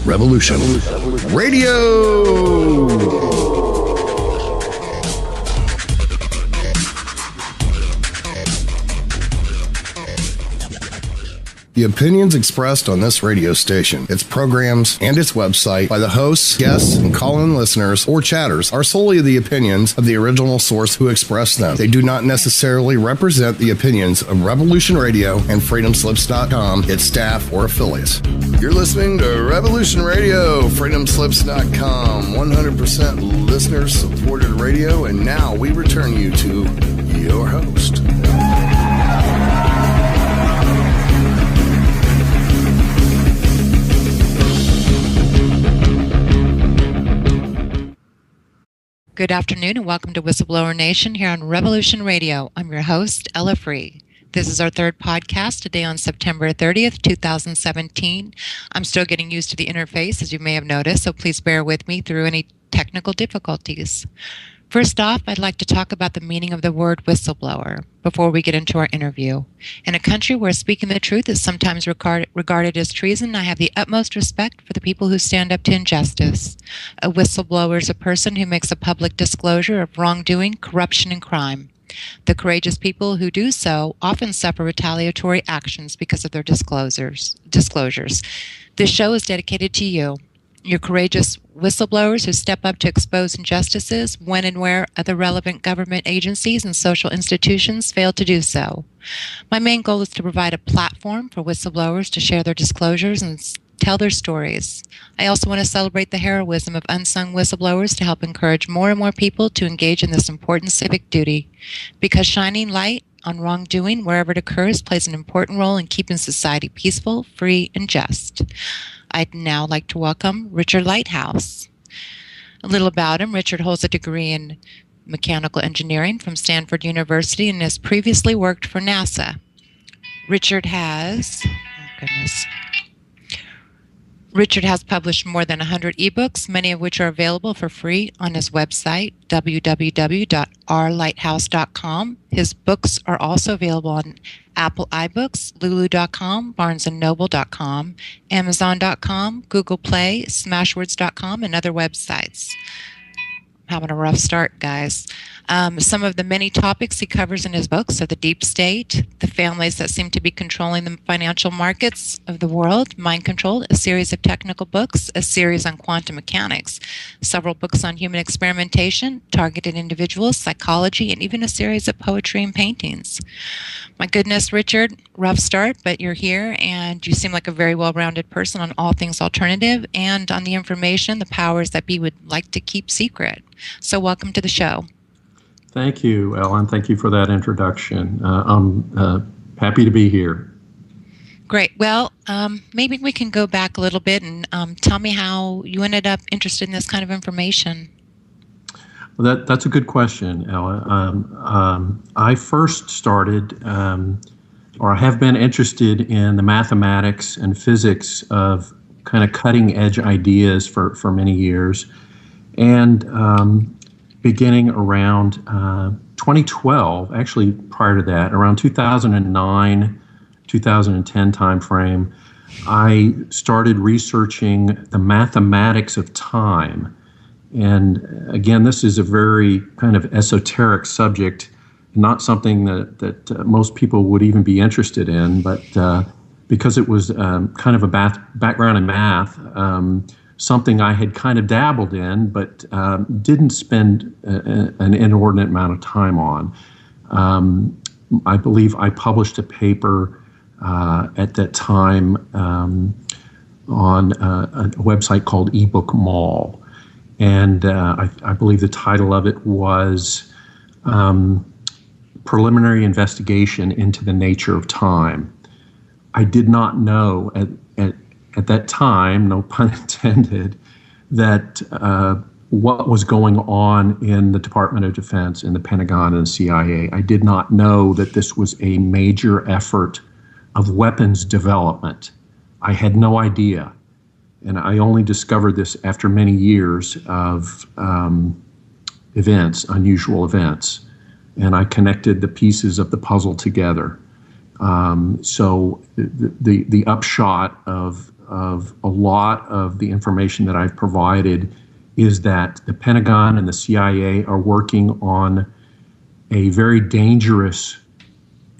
Revolution Radio. The opinions expressed on this radio station, its programs, and its website by the hosts, guests, and call-in listeners or chatters are solely the opinions of the original source who expressed them. They do not necessarily represent the opinions of Revolution Radio and FreedomSlips.com, its staff, or affiliates. You're listening to Revolution Radio, FreedomSlips.com, 100% listener-supported radio, and now we return you to your host. Good afternoon and welcome to Whistleblower Nation here on Revolution Radio. I'm your host, Ella Free. This is our third podcast today on September 30th, 2017. I'm still getting used to the interface, as you may have noticed, so please bear with me through any technical difficulties. First off, I'd like to talk about the meaning of the word whistleblower before we get into our interview. In a country where speaking the truth is sometimes regarded as treason, I have the utmost respect for the people who stand up to injustice. A whistleblower is a person who makes a public disclosure of wrongdoing, corruption, and crime. The courageous people who do so often suffer retaliatory actions because of their disclosures. This show is dedicated to you. Your courageous whistleblowers who step up to expose injustices when and where other relevant government agencies and social institutions fail to do so. My main goal is to provide a platform for whistleblowers to share their disclosures and tell their stories. I also want to celebrate the heroism of unsung whistleblowers to help encourage more and more people to engage in this important civic duty, because shining light on wrongdoing wherever it occurs plays an important role in keeping society peaceful, free, and just. I'd now like to welcome Richard Lighthouse. A little about him. Richard holds a degree in mechanical engineering from Stanford University and has previously worked for NASA. Richard has published more than 100 ebooks, many of which are available for free on his website, www.rlighthouse.com. His books are also available on Apple iBooks, Lulu.com, BarnesandNoble.com, Amazon.com, Google Play, Smashwords.com, and other websites. I'm having a rough start, guys. Some of the many topics he covers in his books are the deep state, the families that seem to be controlling the financial markets of the world, Mind Control, a series of technical books, a series on quantum mechanics, several books on human experimentation, targeted individuals, psychology, and even a series of poetry and paintings. My goodness, Richard, rough start, but you're here, and you seem like a very well-rounded person on all things alternative and on the information, the powers that be would like to keep secret. So welcome to the show. Thank you, Ellen. Thank you for that introduction. I'm happy to be here. Great. Well, maybe we can go back a little bit and tell me how you ended up interested in this kind of information. Well, that's a good question, Ella. I first started, or I have been interested in the mathematics and physics of kind of cutting-edge ideas for many years. And beginning around 2012, actually prior to that, around 2009, 2010 timeframe, I started researching the mathematics of time. And again, this is a very kind of esoteric subject, not something that most people would even be interested in, but because it was kind of a background in math, something I had kind of dabbled in, but didn't spend an inordinate amount of time on. I believe I published a paper at that time on a website called eBook Mall. And I believe the title of it was Preliminary Investigation into the Nature of Time. I did not know at that time, no pun intended, that what was going on in the Department of Defense, in the Pentagon, and the CIA. I did not know that this was a major effort of weapons development. I had no idea. And I only discovered this after many years of events, unusual events. And I connected the pieces of the puzzle together. So the upshot of of a lot of the information that I've provided is that the Pentagon and the CIA are working on a very dangerous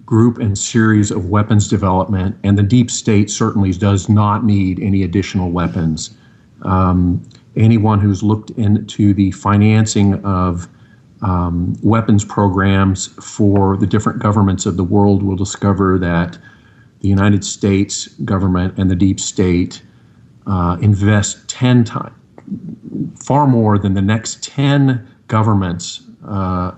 group and series of weapons development, and the deep state certainly does not need any additional weapons. Anyone who's looked into the financing of weapons programs for the different governments of the world will discover that the United States government and the deep state invest 10 times, far more than the next 10 governments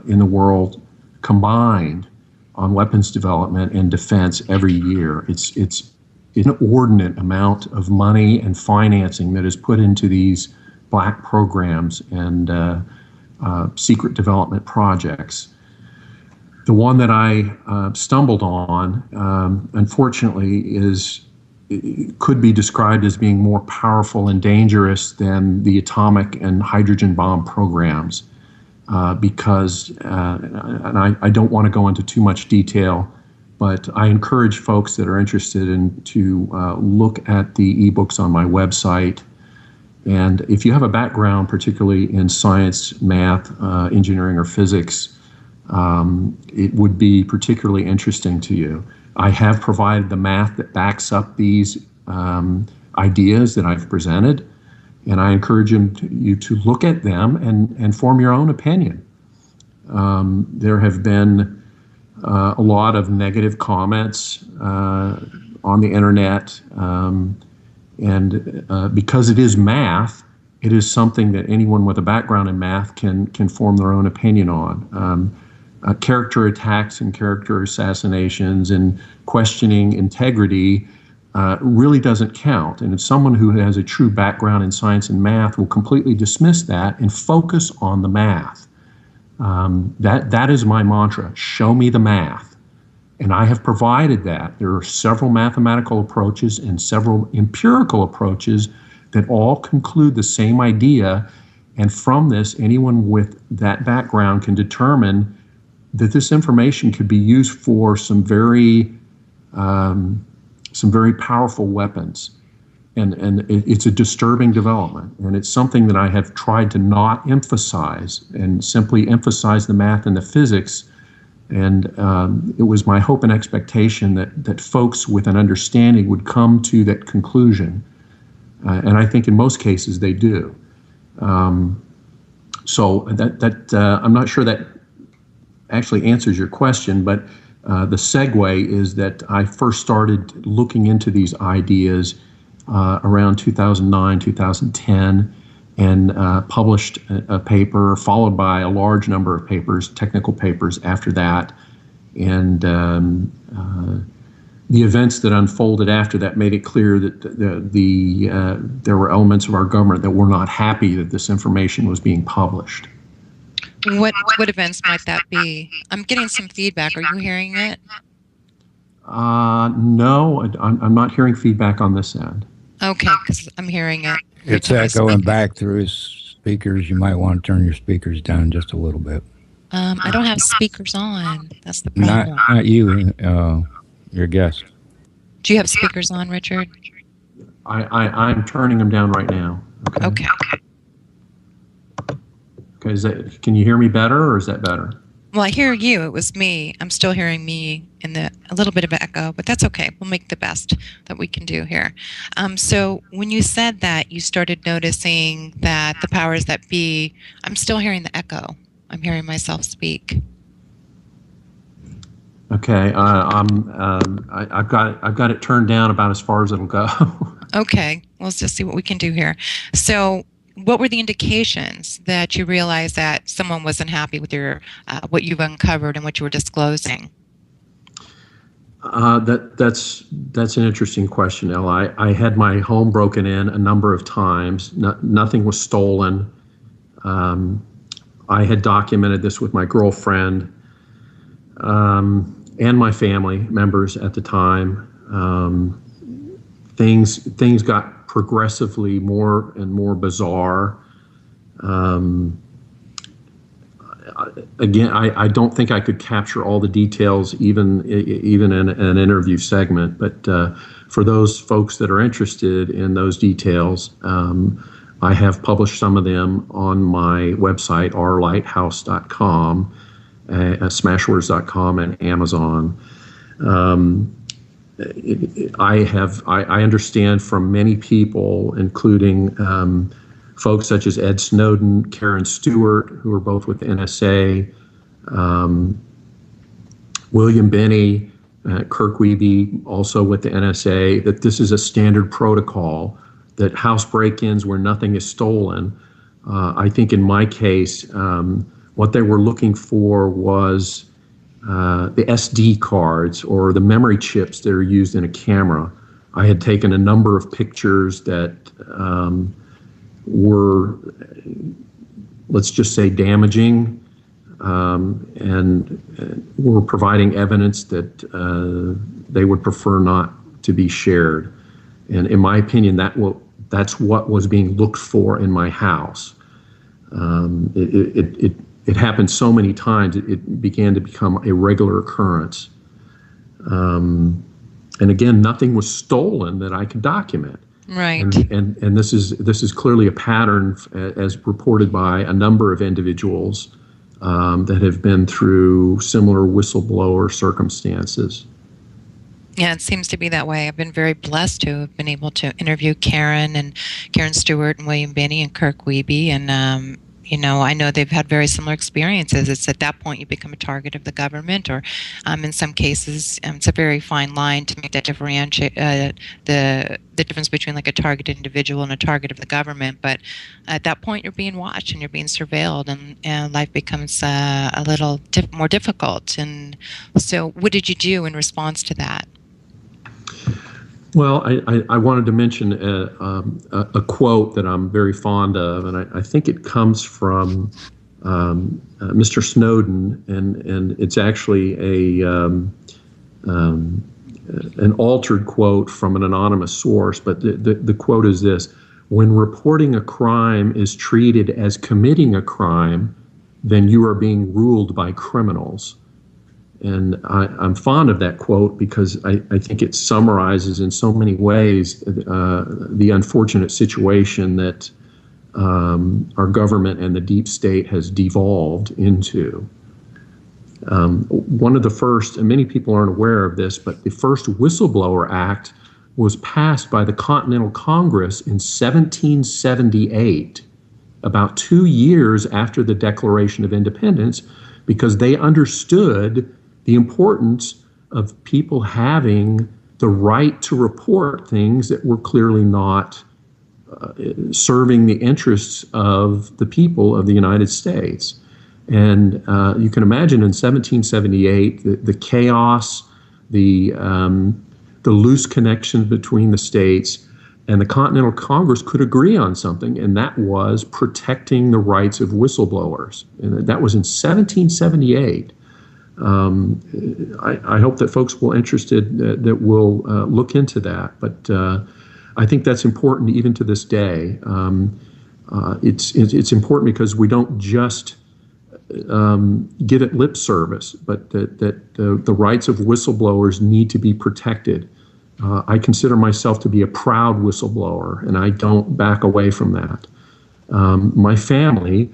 in the world combined on weapons development and defense every year. It's an inordinate amount of money and financing that is put into these black programs and secret development projects. The one that I stumbled on, unfortunately, could be described as being more powerful and dangerous than the atomic and hydrogen bomb programs. Because, and I don't want to go into too much detail, but I encourage folks that are interested to look at the ebooks on my website. And if you have a background, particularly in science, math, engineering, or physics, it would be particularly interesting to you. I have provided the math that backs up these ideas that I've presented. And I encourage you to look at them and form your own opinion. There have been a lot of negative comments on the internet, and because it is math, it is something that anyone with a background in math can form their own opinion on. Character attacks and character assassinations and questioning integrity really doesn't count. And if someone who has a true background in science and math will completely dismiss that and focus on the math. That is my mantra. Show me the math. And I have provided that. There are several mathematical approaches and several empirical approaches that all conclude the same idea. And from this, anyone with that background can determine that this information could be used for some very powerful weapons. And it's a disturbing development. And it's something that I have tried to not emphasize and simply emphasize the math and the physics. And it was my hope and expectation that folks with an understanding would come to that conclusion. And I think in most cases they do. So I'm not sure that actually answers your question, but the segue is that I first started looking into these ideas around 2009, 2010, and published a paper, followed by a large number of papers, technical papers after that. And the events that unfolded after that made it clear that there were elements of our government that were not happy that this information was being published. What events might that be? I'm getting some feedback. Are you hearing it? No, I'm not hearing feedback on this end. Okay, because I'm hearing it. It's echoing back through his speakers. You might want to turn your speakers down just a little bit. I don't have speakers on. That's the problem. Not you, your guest. Do you have speakers on, Richard? I'm turning them down right now. Okay. Okay, can you hear me better, or is that better? Well, I hear you. It was me. I'm still hearing me in a little bit of echo, but that's okay. We'll make the best that we can do here. So when you said that, you started noticing that the powers that be, I'm still hearing the echo. I'm hearing myself speak. Okay, I've got it turned down about as far as it'll go. Okay, let's just see what we can do here. So what were the indications that you realized that someone wasn't happy with your what you've uncovered and what you were disclosing? That's an interesting question, Elle. I had my home broken in a number of times. Nothing was stolen. I had documented this with my girlfriend and my family members at the time. Things got progressively more and more bizarre. Again, I don't think I could capture all the details even in an interview segment, but for those folks that are interested in those details, I have published some of them on my website, rlighthouse.com, smashwords.com, and Amazon. I understand from many people, including folks such as Ed Snowden, Karen Stewart, who are both with the NSA, William Binney, Kirk Wiebe, also with the NSA, that this is a standard protocol, that house break-ins where nothing is stolen. I think in my case, what they were looking for was the SD cards or the memory chips that are used in a camera. I had taken a number of pictures that were, let's just say, damaging, and were providing evidence that they would prefer not to be shared. And in my opinion, that's what was being looked for in my house. It happened so many times, it began to become a regular occurrence. And again, nothing was stolen that I could document. Right. And this is clearly a pattern, as reported by a number of individuals that have been through similar whistleblower circumstances. Yeah, it seems to be that way. I've been very blessed to have been able to interview Karen Stewart and William Binney and Kirk Wiebe, and I know they've had very similar experiences. It's at that point you become a target of the government, or in some cases, it's a very fine line to make that differentiate the difference between like a targeted individual and a target of the government. But at that point, you're being watched and you're being surveilled, and life becomes a little more difficult. And so, what did you do in response to that? Well, I wanted to mention a quote that I'm very fond of, and I think it comes from Mr. Snowden, and it's actually an altered quote from an anonymous source, but the quote is this: "When reporting a crime is treated as committing a crime, then you are being ruled by criminals." And I'm fond of that quote because I think it summarizes in so many ways the unfortunate situation that our government and the deep state has devolved into. One of the first, and many people aren't aware of this, but the first Whistleblower Act was passed by the Continental Congress in 1778, about 2 years after the Declaration of Independence, because they understood the importance of people having the right to report things that were clearly not serving the interests of the people of the United States. And you can imagine in 1778, the chaos, the loose connections between the states, and the Continental Congress could agree on something, and that was protecting the rights of whistleblowers. And that was in 1778. I hope that folks will interested that will look into that. But I think that's important even to this day. It's important because we don't just give it lip service, but that the rights of whistleblowers need to be protected. I consider myself to be a proud whistleblower, and I don't back away from that. My family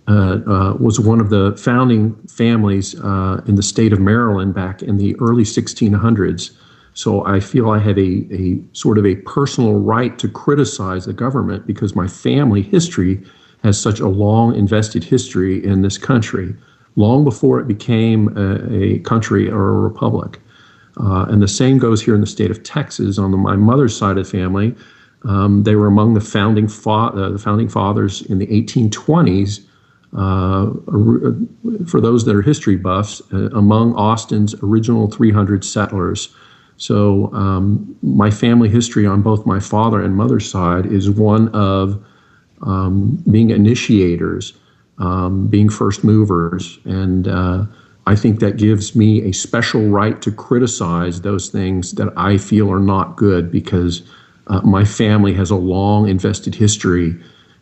was one of the founding families in the state of Maryland back in the early 1600s. So I feel I have a sort of a personal right to criticize the government because my family history has such a long invested history in this country, long before it became a country or a republic. And the same goes here in the state of Texas. On my mother's side of the family, they were among the founding fathers in the 1820s. For those that are history buffs, among Austin's original 300 settlers. So my family history on both my father and mother's side is one of being initiators, being first movers, and I think that gives me a special right to criticize those things that I feel are not good because my family has a long invested history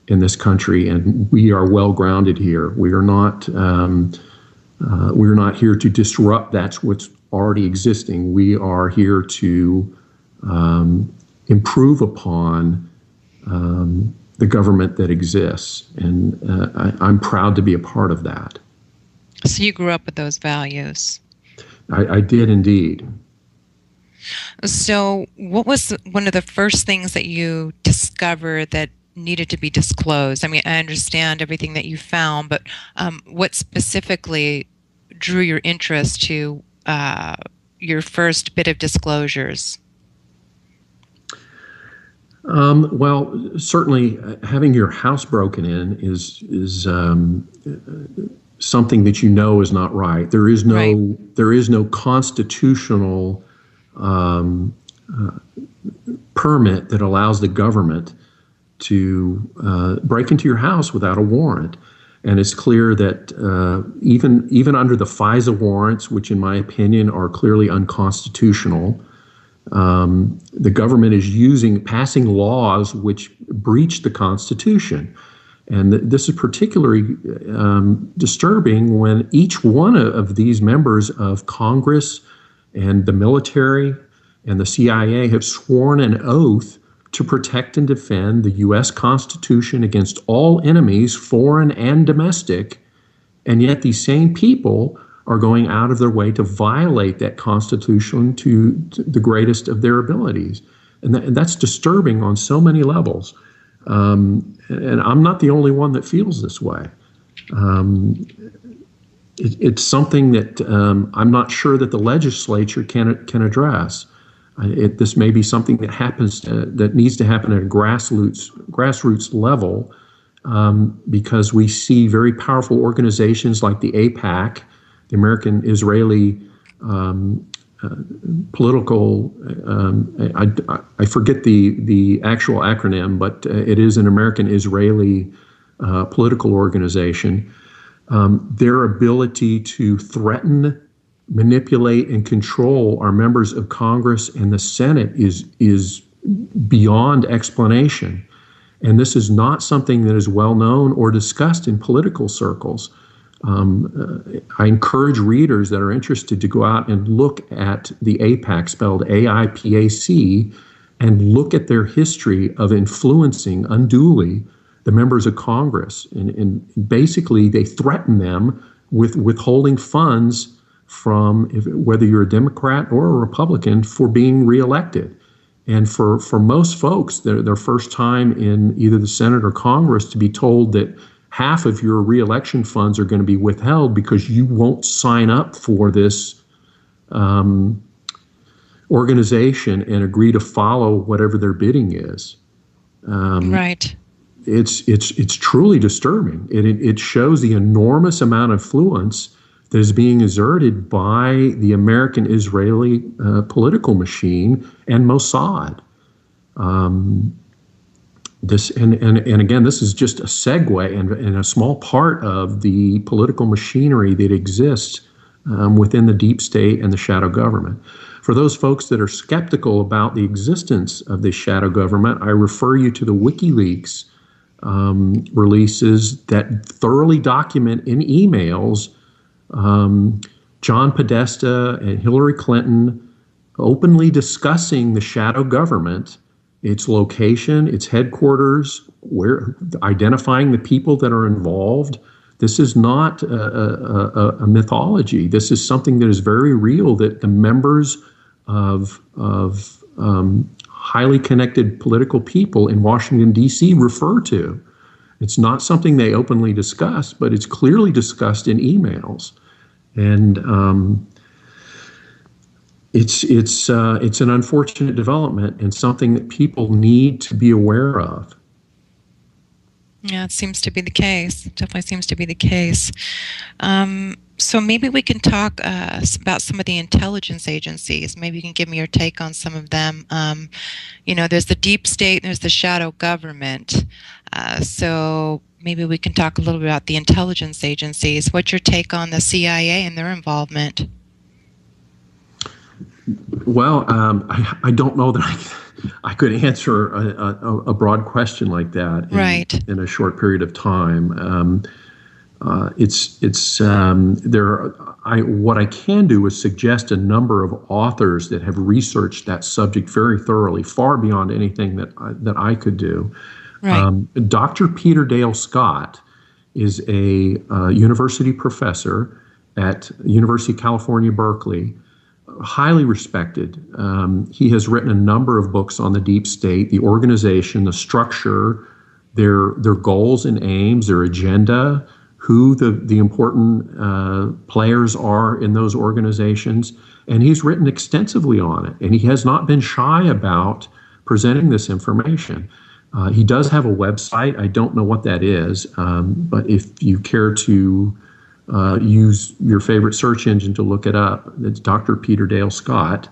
in this country, and we are well grounded here. We are not here to disrupt already existing. We are here to improve upon the government that exists, and I'm proud to be a part of that. So you grew up with those values. I did indeed. So what was one of the first things that you discovered that needed to be disclosed? I mean, I understand everything that you found, but what specifically drew your interest to your first bit of disclosures? Well, certainly having your house broken in is something that you know is not right. There is no constitutional permit that allows the government to break into your house without a warrant. And it's clear that even under the FISA warrants, which in my opinion are clearly unconstitutional, the government is passing laws which breach the Constitution. And this is particularly disturbing when each one of these members of Congress and the military and the CIA have sworn an oath to protect and defend the U.S. Constitution against all enemies, foreign and domestic. And yet these same people are going out of their way to violate that Constitution to the greatest of their abilities. And that's disturbing on so many levels. And I'm not the only one that feels this way. It's something that I'm not sure that the legislature can address. This may be something that happens that needs to happen at a grassroots level, because we see very powerful organizations like the AIPAC, the American Israeli political. I forget the actual acronym, but it is an American Israeli political organization. Their ability to threaten, manipulate, and control our members of Congress and the Senate is beyond explanation. And this is not something that is well known or discussed in political circles. I encourage readers that are interested to go out and look at the AIPAC, spelled AIPAC, and look at their history of influencing unduly the members of Congress. And basically, they threaten them with withholding funds from, whether you're a Democrat or a Republican, for being reelected. And for most folks, their first time in either the Senate or Congress, to be told that half of your reelection funds are going to be withheld because you won't sign up for this organization and agree to follow whatever their bidding is. Right. It's truly disturbing. It shows the enormous amount of influence that is being exerted by the American Israeli political machine and Mossad. And again, this is just a segue and a small part of the political machinery that exists within the deep state and the shadow government. For those folks that are skeptical about the existence of this shadow government, I refer you to the WikiLeaks releases that thoroughly document in emails John Podesta and Hillary Clinton openly discussing the shadow government, its location, its headquarters, identifying the people that are involved. This is not a mythology. This is something that is very real, that the members of highly connected political people in Washington, D.C. refer to. It's not something they openly discuss, but it's clearly discussed in emails. And it's an unfortunate development and something that people need to be aware of. Yeah, it seems to be the case. It definitely seems to be the case. So maybe we can talk about some of the intelligence agencies. Maybe you can give me your take on some of them. There's the deep state and there's the shadow government. So maybe we can talk a little bit about the intelligence agencies. What's your take on the CIA and their involvement? Well, I don't know that I could answer a broad question like that in a short period of time. What I can do is suggest a number of authors that have researched that subject very thoroughly, far beyond anything that I could do. Right. Dr. Peter Dale Scott is a university professor at University of California, Berkeley, highly respected. He has written a number of books on the deep state, the organization, the structure, their goals and aims, their agenda, who the important players are in those organizations. And he's written extensively on it. And he has not been shy about presenting this information. He does have a website. I don't know what that is, but if you care to use your favorite search engine to look it up, it's Dr. Peter Dale Scott.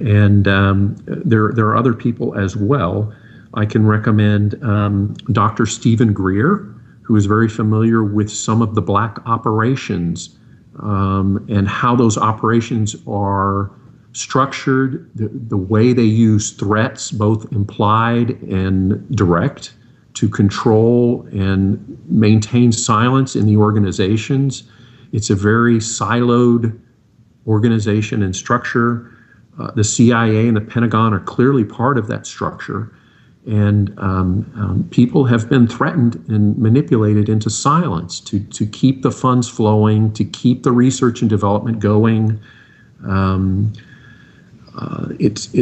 And there are other people as well. I can recommend Dr. Stephen Greer, who is very familiar with some of the black operations and how those operations are structured, the way they use threats, both implied and direct, to control and maintain silence in the organizations. It's a very siloed organization and structure. The CIA and the Pentagon are clearly part of that structure. And people have been threatened and manipulated into silence to keep the funds flowing, to keep the research and development going. This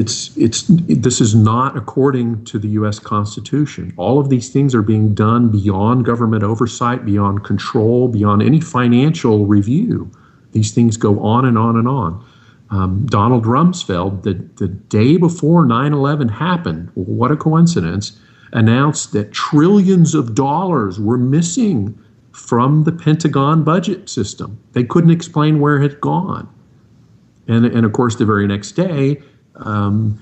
is not according to the U.S. Constitution. All of these things are being done beyond government oversight, beyond control, beyond any financial review. These things go on and on and on. Donald Rumsfeld, the day before 9/11 happened, what a coincidence, announced that trillions of dollars were missing from the Pentagon budget system. They couldn't explain where it had gone. And of course, the very next day, all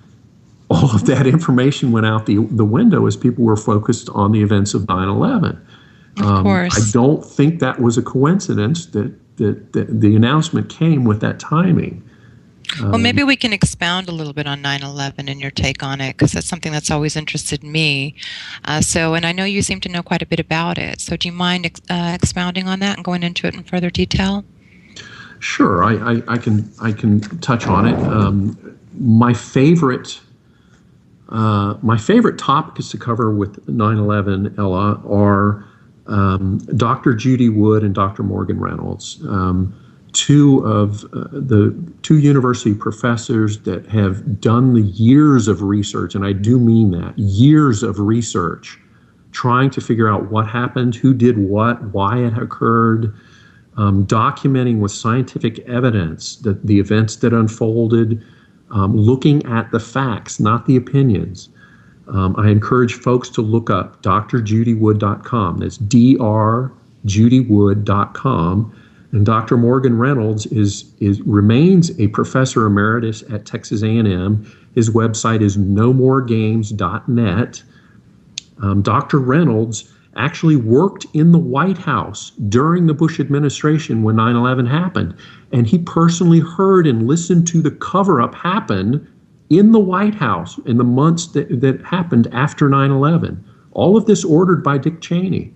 of that information went out the window as people were focused on the events of 9/11. Of course. I don't think that was a coincidence that the announcement came with that timing. Well, maybe we can expound a little bit on 9/11 and your take on it, because that's something that's always interested me. And I know you seem to know quite a bit about it. So do you mind expounding on that and going into it in further detail? Sure, I can touch on it. My favorite topics to cover with 9/11, Ella, are Dr. Judy Wood and Dr. Morgan Reynolds, two university professors that have done the years of research, and I do mean that, years of research, trying to figure out what happened, who did what, why it occurred, documenting with scientific evidence the events that unfolded, looking at the facts, not the opinions. I encourage folks to look up drjudywood.com. That's drjudywood.com. And Dr. Morgan Reynolds remains a professor emeritus at Texas A&M. His website is nomoregames.net. Dr. Reynolds actually worked in the White House during the Bush administration when 9/11 happened. And he personally heard and listened to the cover-up happen in the White House in the months that happened after 9/11. All of this ordered by Dick Cheney.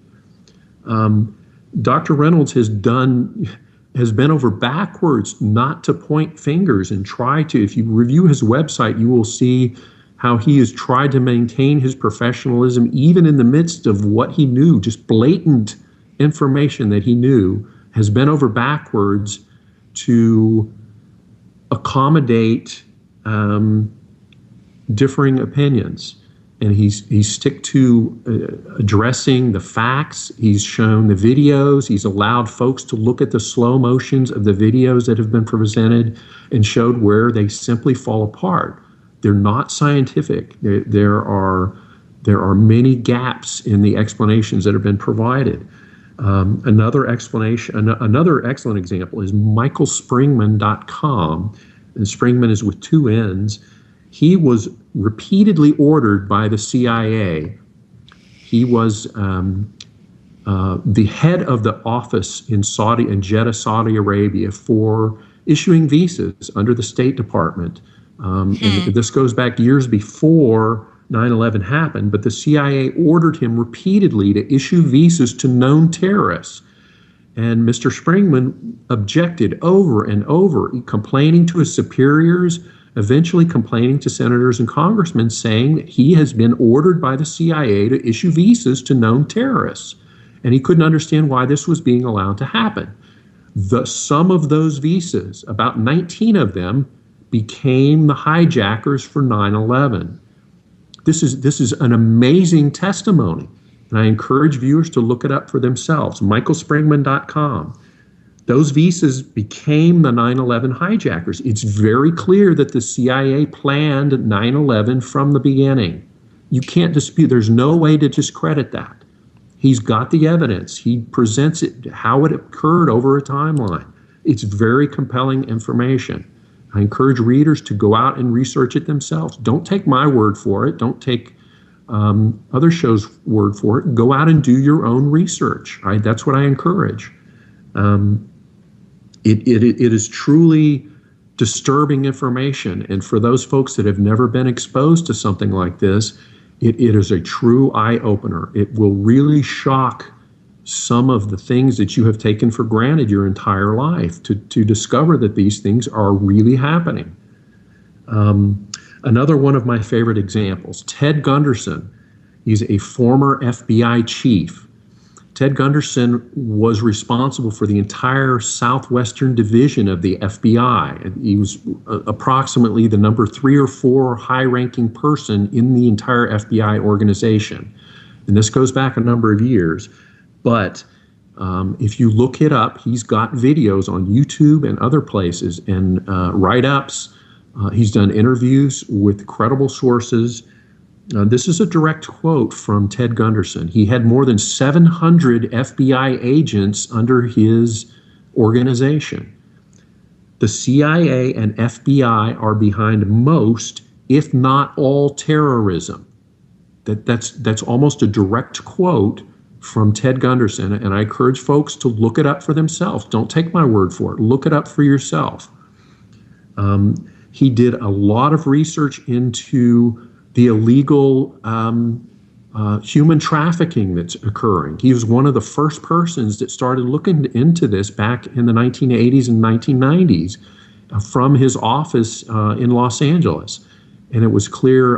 Dr. Reynolds has bent over backwards not to point fingers and try to, if you review his website, you will see how he has tried to maintain his professionalism even in the midst of what he knew, just blatant information that he knew, has bent over backwards to accommodate differing opinions. And he's stick to addressing the facts. He's shown the videos. He's allowed folks to look at the slow motions of the videos that have been presented and showed where they simply fall apart. They're not scientific. There are many gaps in the explanations that have been provided. Another excellent example is michaelspringman.com, and Springman is with two N's. He was repeatedly ordered by the CIA. He was the head of the office in Jeddah, Saudi Arabia, for issuing visas under the State Department. And this goes back years before 9/11 happened, but the CIA ordered him repeatedly to issue visas to known terrorists. And Mr. Springman objected over and over, complaining to his superiors, eventually complaining to senators and congressmen, saying that he has been ordered by the CIA to issue visas to known terrorists. And he couldn't understand why this was being allowed to happen. Some of those visas, about 19 of them, became the hijackers for 9/11. This is an amazing testimony. And I encourage viewers to look it up for themselves, michaelspringman.com. Those visas became the 9/11 hijackers. It's very clear that the CIA planned 9/11 from the beginning. You can't dispute, there's no way to discredit that. He's got the evidence. He presents it, how it occurred over a timeline. It's very compelling information. I encourage readers to go out and research it themselves. Don't take my word for it. Don't take other shows' word for it. Go out and do your own research. Right? That's what I encourage. It is truly disturbing information. And for those folks that have never been exposed to something like this, it is a true eye-opener. It will really shock some of the things that you have taken for granted your entire life to discover that these things are really happening. Another one of my favorite examples, Ted Gunderson. He's a former FBI chief. Ted Gunderson was responsible for the entire Southwestern Division of the FBI. He was approximately the number 3 or 4 high-ranking person in the entire FBI organization. And this goes back a number of years. But if you look it up, he's got videos on YouTube and other places and write-ups. He's done interviews with credible sources. This is a direct quote from Ted Gunderson. He had more than 700 FBI agents under his organization. The CIA and FBI are behind most, if not all, terrorism. That's almost a direct quote from Ted Gunderson, and I encourage folks to look it up for themselves. Don't take my word for it. Look it up for yourself. He did a lot of research into the illegal human trafficking that's occurring. He was one of the first persons that started looking into this back in the 1980s and 1990s from his office in Los Angeles. And it was clear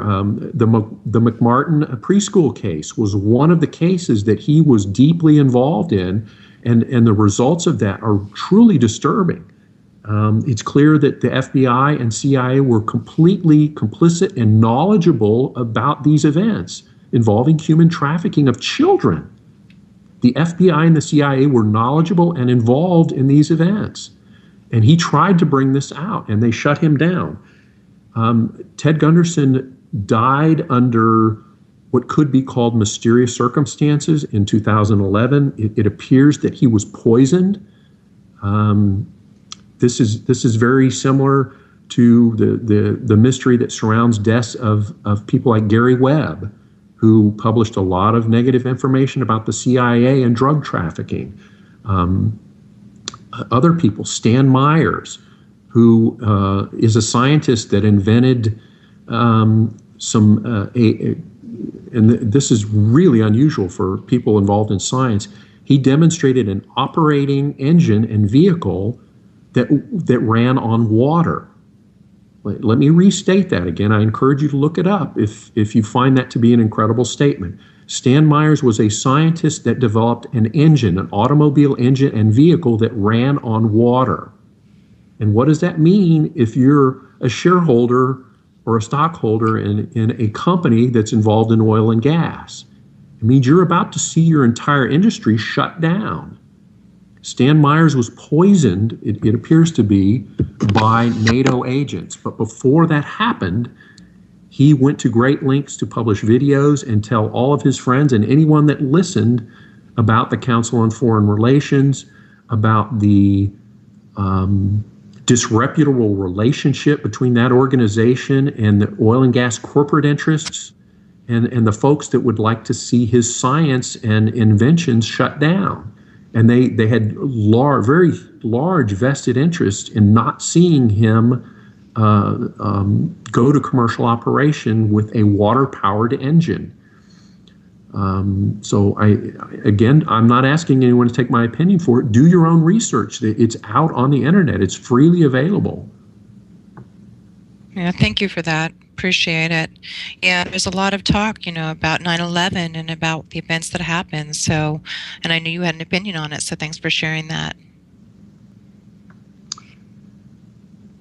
the McMartin preschool case was one of the cases that he was deeply involved in, and the results of that are truly disturbing. It's clear that the FBI and CIA were completely complicit and knowledgeable about these events involving human trafficking of children. The FBI and the CIA were knowledgeable and involved in these events. And he tried to bring this out, and they shut him down. Ted Gunderson died under what could be called mysterious circumstances in 2011. It appears that he was poisoned. This is very similar to the mystery that surrounds deaths of people like Gary Webb, who published a lot of negative information about the CIA and drug trafficking. Other people, Stan Myers, who is a scientist that invented and this is really unusual for people involved in science. He demonstrated an operating engine and vehicle that ran on water. Let me restate that again. I encourage you to look it up if you find that to be an incredible statement. Stan Myers was a scientist that developed an engine, an automobile engine and vehicle that ran on water. And what does that mean if you're a shareholder or a stockholder in a company that's involved in oil and gas? It means you're about to see your entire industry shut down. Stan Myers was poisoned, it appears to be, by NATO agents. But before that happened, he went to great lengths to publish videos and tell all of his friends and anyone that listened about the Council on Foreign Relations, about the disreputable relationship between that organization and the oil and gas corporate interests, and the folks that would like to see his science and inventions shut down. And they had very large vested interest in not seeing him go to commercial operation with a water-powered engine. So I'm not asking anyone to take my opinion for it. Do your own research. It's out on the internet. It's freely available. Yeah, thank you for that. Appreciate it. Yeah, there's a lot of talk, about 9/11 and about the events that happened. So, and I knew you had an opinion on it. So thanks for sharing that.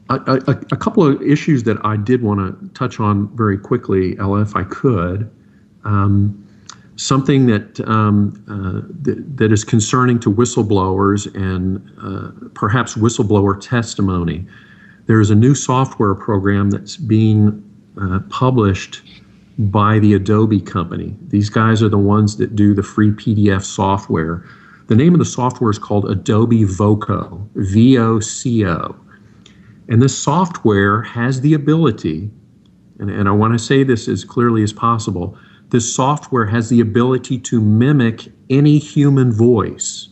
A couple of issues that I did want to touch on very quickly, Ella, if I could. Something that is concerning to whistleblowers and perhaps whistleblower testimony. There's a new software program that's being published by the Adobe company. These guys are the ones that do the free PDF software. The name of the software is called Adobe Voco, V-O-C-O. And this software has the ability, and I want to say this as clearly as possible, this software has the ability to mimic any human voice.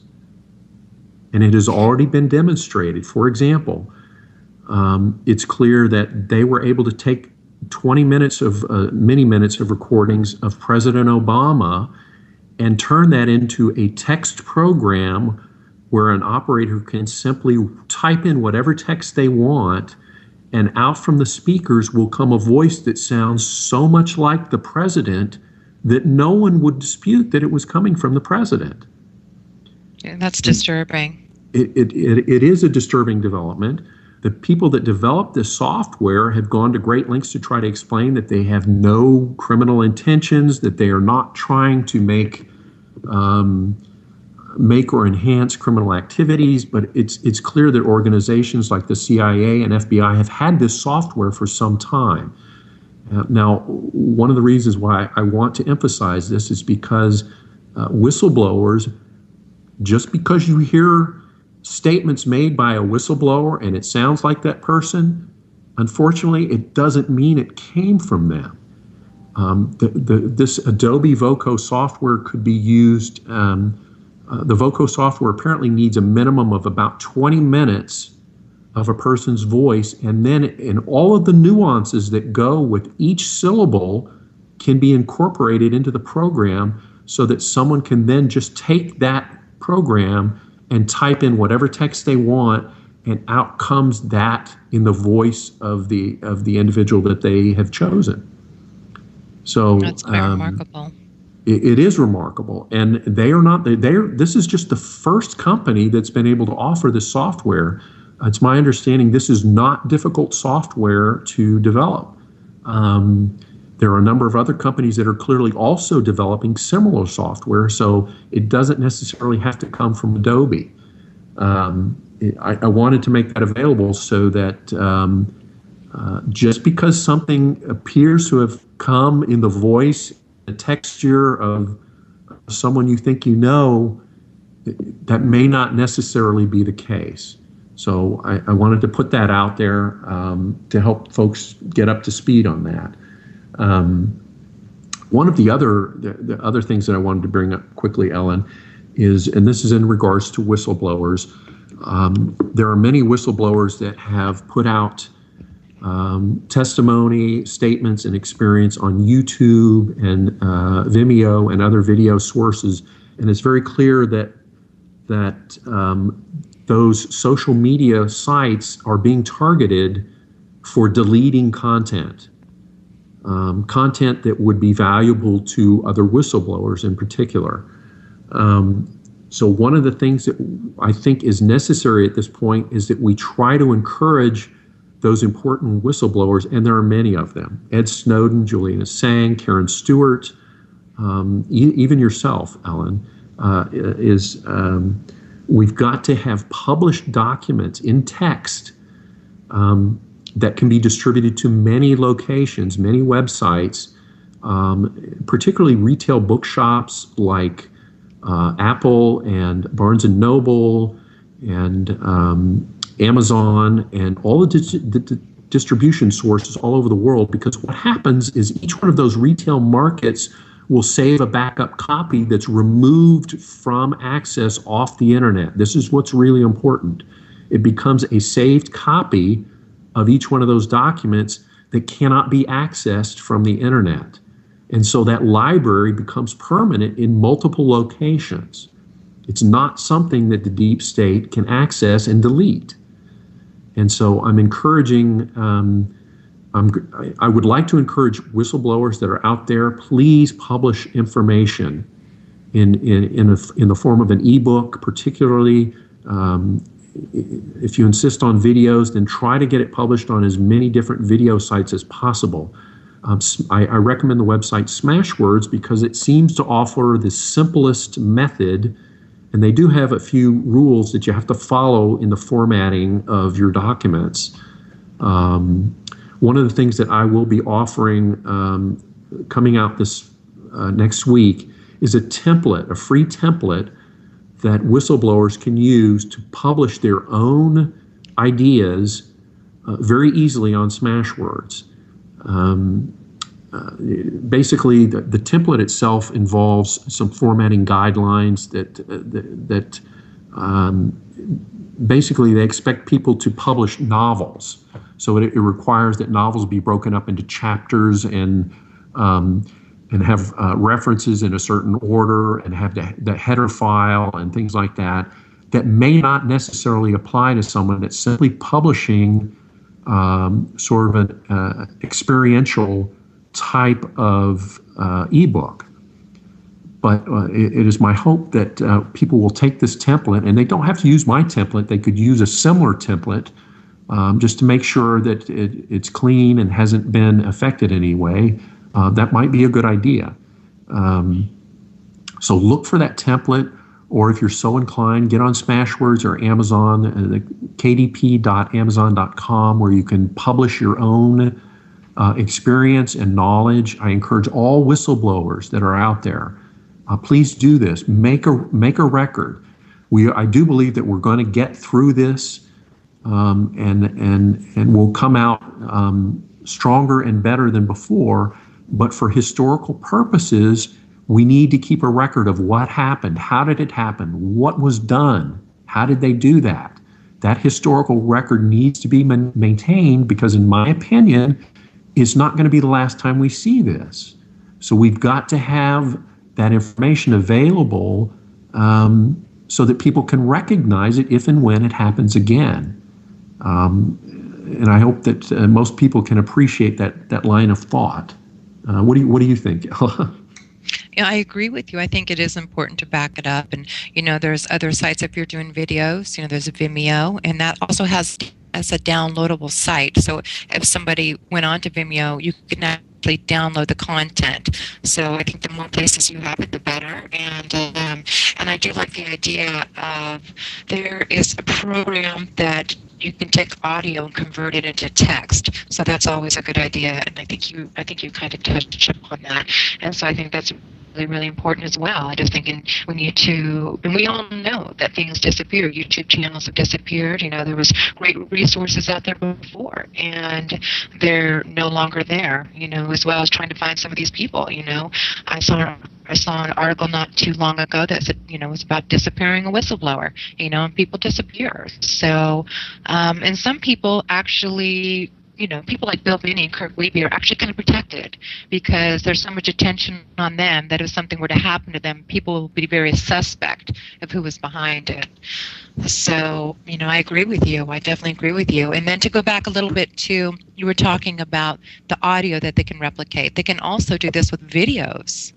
And it has already been demonstrated. For example, it's clear that they were able to take 20 minutes of many minutes of recordings of President Obama and turn that into a text program where an operator can simply type in whatever text they want, and out from the speakers will come a voice that sounds so much like the president that no one would dispute that it was coming from the president. Yeah, that's disturbing. It is a disturbing development. The people that developed this software have gone to great lengths to try to explain that they have no criminal intentions, that they are not trying to make or enhance criminal activities, but it's clear that organizations like the CIA and FBI have had this software for some time. Now, one of the reasons why I want to emphasize this is because whistleblowers, just because you hear statements made by a whistleblower and it sounds like that person, unfortunately, it doesn't mean it came from them. This Adobe Voco software could be used. The Voco software apparently needs a minimum of about 20 minutes of a person's voice, and then in all of the nuances that go with each syllable can be incorporated into the program so that someone can then just take that program and type in whatever text they want, and out comes that in the voice of the individual that they have chosen. So that's very remarkable. It is remarkable, and they are not. This is just the first company that's been able to offer this software. It's my understanding this is not difficult software to develop. There are a number of other companies that are clearly also developing similar software, so it doesn't necessarily have to come from Adobe. I wanted to make that available so that just because something appears to have come in the voice, the texture of someone you think you know, that may not necessarily be the case. So I wanted to put that out there to help folks get up to speed on that. One of the other things that I wanted to bring up quickly, Ellen, is, and this is in regards to whistleblowers, there are many whistleblowers that have put out testimony, statements, and experience on YouTube and Vimeo and other video sources, and it's very clear that those social media sites are being targeted for deleting content. Content that would be valuable to other whistleblowers in particular. So one of the things that I think is necessary at this point is that we try to encourage those important whistleblowers, and there are many of them. Ed Snowden, Julian Assange, Karen Stewart, even yourself, Ellen, we've got to have published documents in text that can be distributed to many locations, many websites, particularly retail bookshops like Apple and Barnes & Noble and Amazon and all the distribution sources all over the world, because what happens is each one of those retail markets will save a backup copy that's removed from access off the internet. This is what's really important. It becomes a saved copy of each one of those documents that cannot be accessed from the internet. And so that library becomes permanent in multiple locations. It's not something that the deep state can access and delete. And so I'm encouraging, I would like to encourage whistleblowers that are out there, please publish information in the form of an ebook, particularly. If you insist on videos, then try to get it published on as many different video sites as possible. I recommend the website Smashwords because it seems to offer the simplest method, and they do have a few rules that you have to follow in the formatting of your documents. One of the things that I will be offering coming out this next week is a template, a free template that whistleblowers can use to publish their own ideas very easily on Smashwords. Basically, the template itself involves some formatting guidelines that basically they expect people to publish novels. So it requires that novels be broken up into chapters and have references in a certain order and have the header file and things like that may not necessarily apply to someone that's simply publishing sort of an experiential type of ebook. But it is my hope that people will take this template, and they don't have to use my template. They could use a similar template just to make sure that it's clean and hasn't been affected in any way. That might be a good idea. So look for that template, or if you're so inclined, get on Smashwords or Amazon, kdp.amazon.com, where you can publish your own experience and knowledge. I encourage all whistleblowers that are out there, please do this. Make a record. I do believe that we're going to get through this, and we'll come out stronger and better than before. But for historical purposes, we need to keep a record of what happened. How did it happen? What was done? How did they do that? That historical record needs to be maintained because, in my opinion, it's not going to be the last time we see this. So we've got to have that information available so that people can recognize it if and when it happens again. And I hope that most people can appreciate that line of thought. What do you think, Ella? Yeah, I agree with you. I think it is important to back it up. And, there's other sites if you're doing videos, there's a Vimeo, and that also has as a downloadable site. So if somebody went on to Vimeo, you can actually download the content. So I think the more places you have it, the better. And I do like the idea of there is a program that you can take audio and convert it into text. So that's always a good idea. And I think you kind of touched upon that. And so I think that's really important as well. I just think we need to, and we all know that things disappear. YouTube channels have disappeared. There was great resources out there before, and they're no longer there. As well as trying to find some of these people. I saw an article not too long ago that said, was about disappearing a whistleblower. And people disappear. So, and some people actually. People like Bill Binney and Kirk Wiebe are actually kind of protected because there's so much attention on them that if something were to happen to them, people will be very suspect of who was behind it. So, I agree with you. I definitely agree with you. And then to go back a little bit to, you were talking about the audio that they can replicate. They can also do this with videos.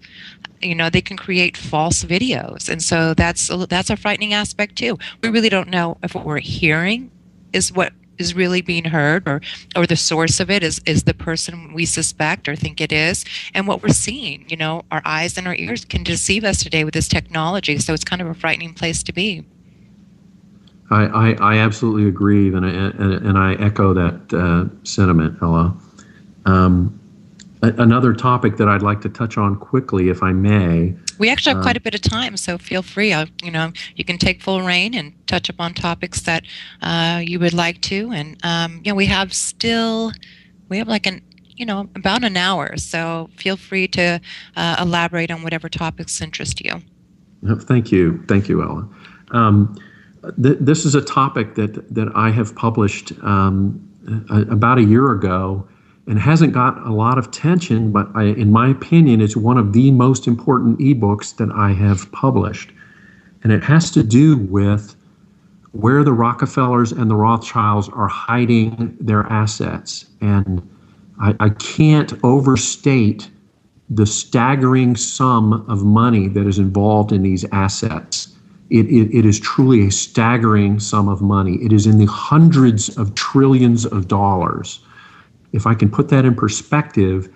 They can create false videos. And so that's a frightening aspect too. We really don't know if what we're hearing is what is really being heard, or the source of it is the person we suspect or think it is. And what we're seeing, our eyes and our ears can deceive us today with this technology. So it's kind of a frightening place to be. I absolutely agree, and I echo that sentiment, Ella. Another topic that I'd like to touch on quickly, if I may. We actually have quite a bit of time, so feel free. You can take full reign and touch upon topics that you would like to. And we have like about an hour, so feel free to elaborate on whatever topics interest you. Thank you, Ella. This is a topic that I have published about a year ago, and hasn't got a lot of attention, but in my opinion, it's one of the most important ebooks that I have published. And it has to do with where the Rockefellers and the Rothschilds are hiding their assets. And I can't overstate the staggering sum of money that is involved in these assets. It is truly a staggering sum of money. It is in the hundreds of trillions of dollars. If I can put that in perspective,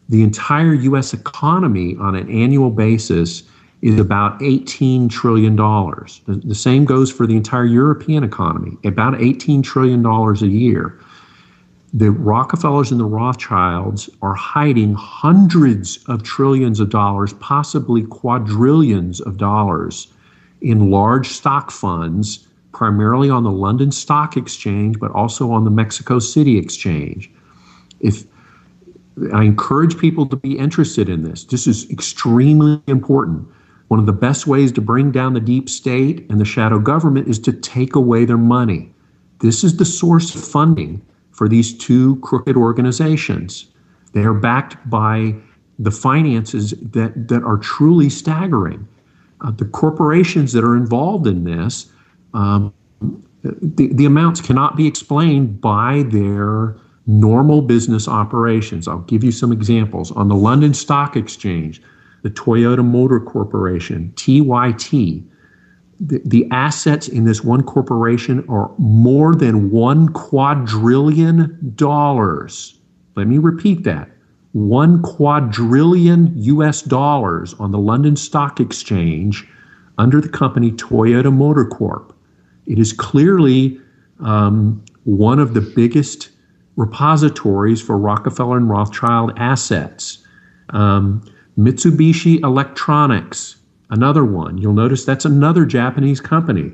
the entire U.S. economy on an annual basis is about $18 trillion. The same goes for the entire European economy, about $18 trillion a year. The Rockefellers and the Rothschilds are hiding hundreds of trillions of dollars, possibly quadrillions of dollars, in large stock funds, primarily on the London Stock Exchange, but also on the Mexico City Exchange. If I encourage people to be interested in this. This is extremely important. One of the best ways to bring down the deep state and the shadow government is to take away their money. This is the source of funding for these two crooked organizations. They are backed by the finances that are truly staggering. The corporations that are involved in this, the amounts cannot be explained by their normal business operations. I'll give you some examples. On the London Stock Exchange, the Toyota Motor Corporation, TYT, the assets in this one corporation are more than $1 quadrillion. Let me repeat that. $1 quadrillion on the London Stock Exchange under the company Toyota Motor Corp. It is clearly one of the biggest repositories for Rockefeller and Rothschild assets. Mitsubishi Electronics, another one. You'll notice that's another Japanese company.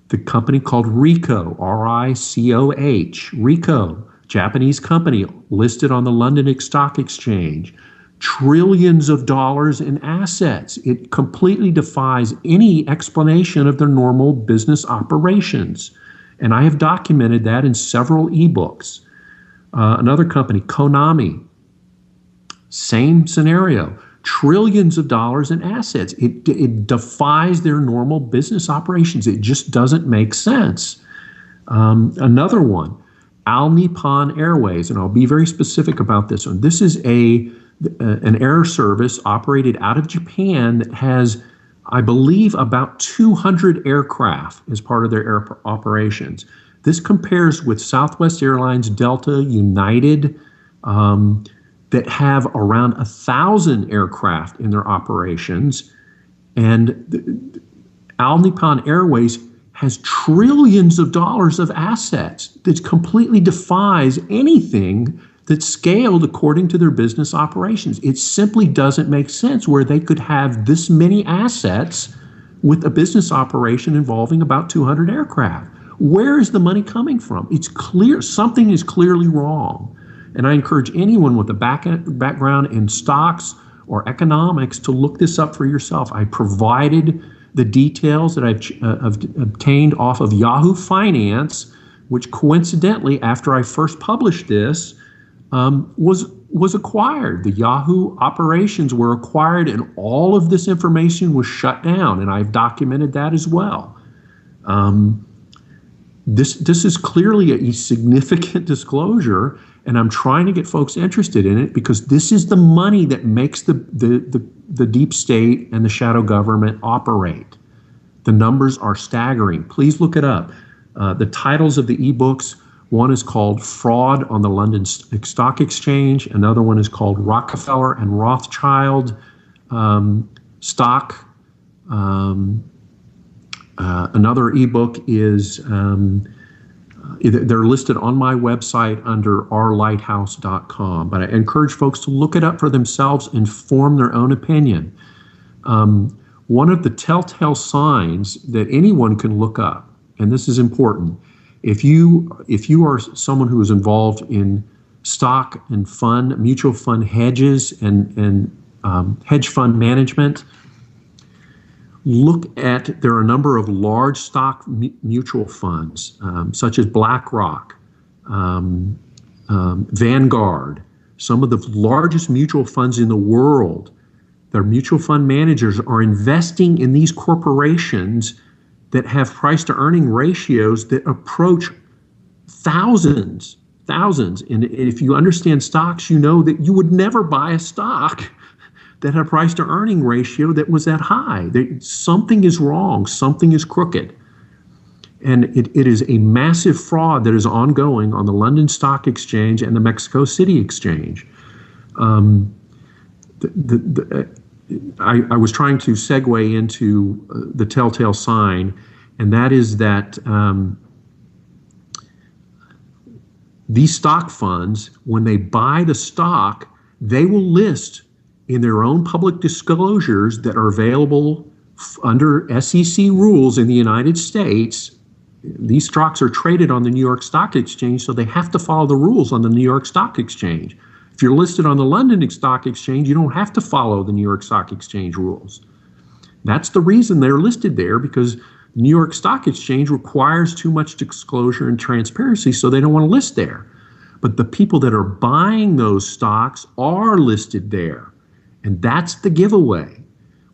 The company called Ricoh, R-I-C-O-H, Ricoh, Japanese company listed on the London Stock Exchange. Trillions of dollars in assets. It completely defies any explanation of their normal business operations. And I have documented that in several ebooks. Another company, Konami, same scenario. Trillions of dollars in assets. It defies their normal business operations. It just doesn't make sense. Another one, All Nippon Airways, and I'll be very specific about this one. This is an air service operated out of Japan that has, I believe, about 200 aircraft as part of their air operations. This compares with Southwest Airlines, Delta, United, that have around 1,000 aircraft in their operations. And All Nippon Airways has trillions of dollars of assets that completely defies anything that's scaled according to their business operations. It simply doesn't make sense where they could have this many assets with a business operation involving about 200 aircraft. Where is the money coming from? It's clear something is clearly wrong. And I encourage anyone with a background in stocks or economics to look this up for yourself. I provided the details that I've obtained off of Yahoo Finance, which coincidentally, after I first published this, was acquired. The Yahoo operations were acquired, and all of this information was shut down, and I've documented that as well. This is clearly a significant disclosure, and I'm trying to get folks interested in it because this is the money that makes the deep state and the shadow government operate. The numbers are staggering. Please look it up. The titles of the ebooks, one is called Fraud on the London Stock Exchange. Another one is called Rockefeller and Rothschild Stock. Another ebook is, they're listed on my website under rlighthouse.com, but I encourage folks to look it up for themselves and form their own opinion. One of the telltale signs that anyone can look up, and this is important, if you are someone who is involved in stock and fund, mutual fund hedges and hedge fund management, look at, there are a number of large stock mutual funds, such as BlackRock, Vanguard, some of the largest mutual funds in the world, their mutual fund managers are investing in these corporations that have price to earning ratios that approach thousands. And if you understand stocks, you know that you would never buy a stock that had a price to earning ratio that was that high. Something is wrong, something is crooked. And it is a massive fraud that is ongoing on the London Stock Exchange and the Mexico City Exchange. I was trying to segue into the telltale sign, and that is that these stock funds, when they buy the stock, they will list in their own public disclosures that are available under SEC rules in the United States. These stocks are traded on the New York Stock Exchange, so they have to follow the rules on the New York Stock Exchange. If you're listed on the London Stock Exchange, you don't have to follow the New York Stock Exchange rules. That's the reason they're listed there, because New York Stock Exchange requires too much disclosure and transparency, so they don't want to list there. But the people that are buying those stocks are listed there. And that's the giveaway.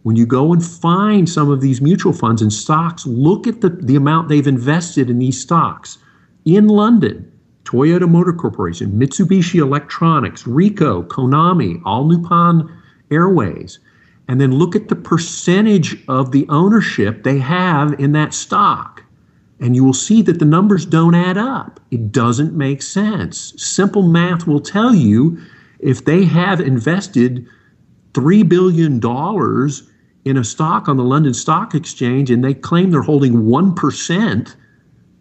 When you go and find some of these mutual funds and stocks, look at the amount they've invested in these stocks. In London, Toyota Motor Corporation, Mitsubishi Electronics, Ricoh, Konami, All Nippon Airways. And then look at the percentage of the ownership they have in that stock. And you will see that the numbers don't add up. It doesn't make sense. Simple math will tell you if they have invested $3 billion in a stock on the London Stock Exchange and they claim they're holding 1%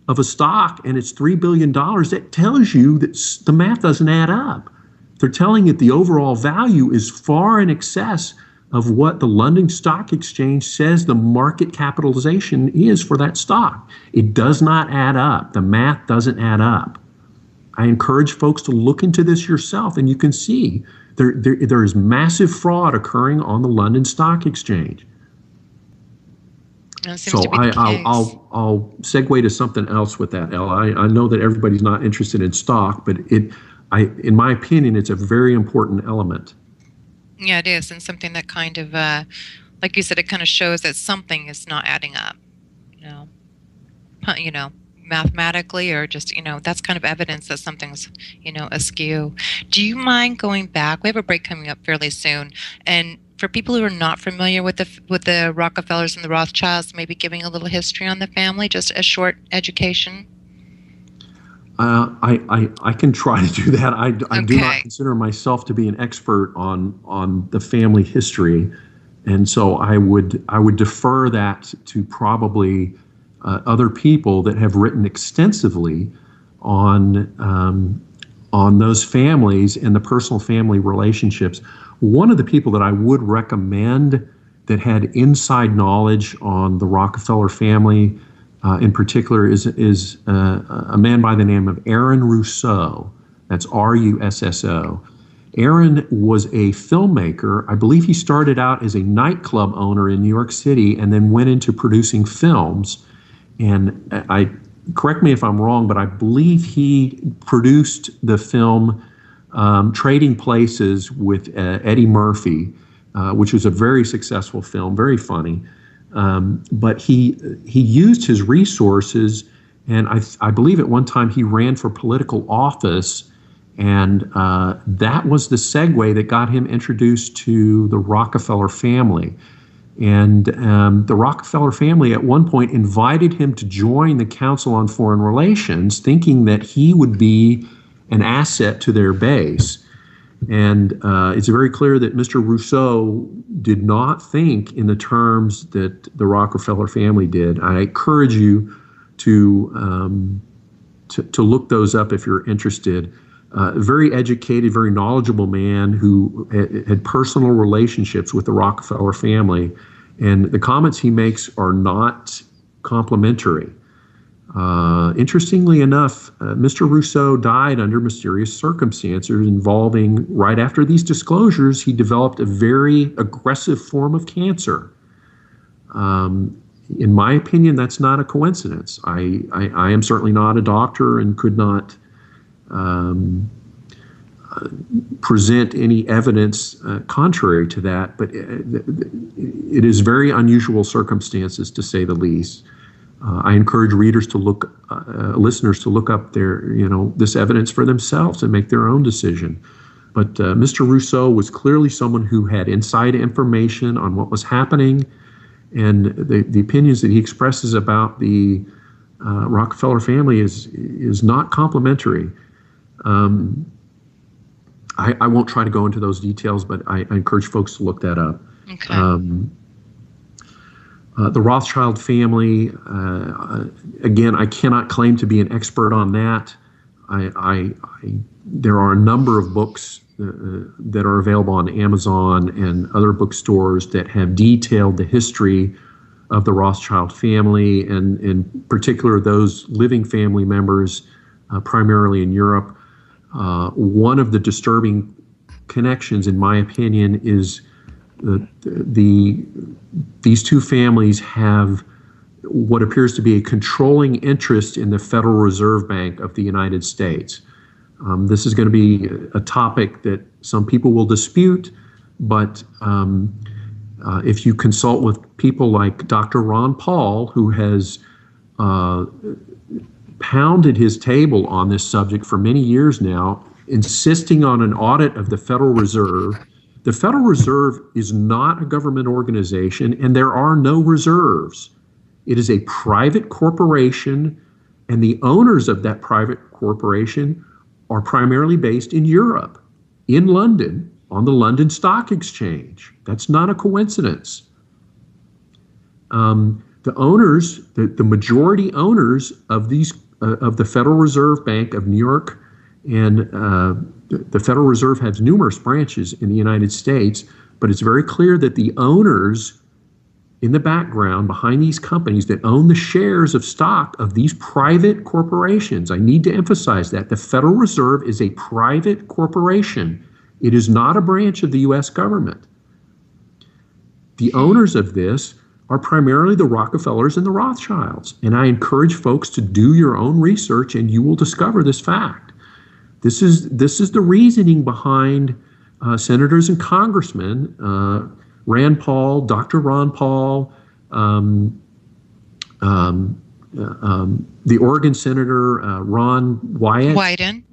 of a stock and it's $3 billion, that tells you that the math doesn't add up. They're telling you that the overall value is far in excess of what the London Stock Exchange says the market capitalization is for that stock. It does not add up. The math doesn't add up. I encourage folks to look into this yourself, and you can see there is massive fraud occurring on the London Stock Exchange. So I'll segue to something else with that, Ella. I know that everybody's not interested in stock, but in my opinion, it's a very important element. Yeah, it is, and something that kind of, like you said, it kind of shows that something is not adding up. Mathematically, or just, that's kind of evidence that something's, askew. Do you mind going back? We have a break coming up fairly soon, and for people who are not familiar with the Rockefellers and the Rothschilds, maybe giving a little history on the family, just a short education. I can try to do that. I do not consider myself to be an expert on the family history, and so I would defer that to probably other people that have written extensively on those families and the personal family relationships. One of the people that I would recommend that had inside knowledge on the Rockefeller family in particular is a man by the name of Aaron Russo. That's Russo. Aaron was a filmmaker. I believe he started out as a nightclub owner in New York City and then went into producing films. And correct me if I'm wrong, but I believe he produced the film Trading Places with Eddie Murphy, which was a very successful film, very funny. But he used his resources, and I believe at one time he ran for political office, and that was the segue that got him introduced to the Rockefeller family. And the Rockefeller family at one point invited him to join the Council on Foreign Relations, thinking that he would be an asset to their base. And it's very clear that Mr. Rousseau did not think in the terms that the Rockefeller family did. I encourage you to look those up if you're interested. Very educated, very knowledgeable man who had personal relationships with the Rockefeller family. And the comments he makes are not complimentary. Interestingly enough, Mr. Rousseau died under mysterious circumstances involving, right after these disclosures, he developed a very aggressive form of cancer. In my opinion, that's not a coincidence. I am certainly not a doctor and could not present any evidence contrary to that, but it is very unusual circumstances, to say the least. I encourage listeners to look up this evidence for themselves and make their own decision. But Mr. Rousseau was clearly someone who had inside information on what was happening, and the opinions that he expresses about the Rockefeller family is not complimentary. I won't try to go into those details, but I encourage folks to look that up. Okay. The Rothschild family, again, I cannot claim to be an expert on that. There are a number of books that are available on Amazon and other bookstores that have detailed the history of the Rothschild family, and in particular those living family members, primarily in Europe. One of the disturbing connections, in my opinion, is these two families have what appears to be a controlling interest in the Federal Reserve Bank of the United States. This is going to be a topic that some people will dispute, but if you consult with people like Dr. Ron Paul, who has pounded his table on this subject for many years now, insisting on an audit of the Federal Reserve. The Federal Reserve is not a government organization, and there are no reserves. It is a private corporation, and the owners of that private corporation are primarily based in Europe, in London, on the London Stock Exchange. That's not a coincidence. The owners, the majority owners of the Federal Reserve Bank of New York, and the Federal Reserve has numerous branches in the United States, but it's very clear that the owners in the background behind these companies that own the shares of stock of these private corporations, I need to emphasize that the Federal Reserve is a private corporation. It is not a branch of the U.S. government. The owners of this are primarily the Rockefellers and the Rothschilds. And I encourage folks to do your own research, and you will discover this fact. This is the reasoning behind senators and congressmen, Rand Paul, Dr. Ron Paul, the Oregon Senator Ron Wyden.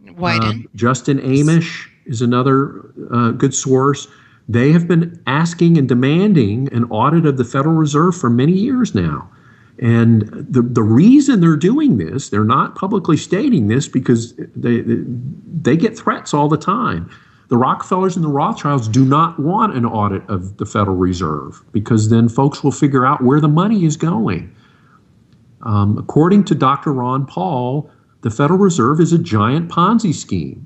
Justin Amish is another good source. They have been asking and demanding an audit of the Federal Reserve for many years now. And the reason they're doing this, they're not publicly stating this because they get threats all the time. The Rockefellers and the Rothschilds do not want an audit of the Federal Reserve because then folks will figure out where the money is going. According to Dr. Ron Paul, the Federal Reserve is a giant Ponzi scheme.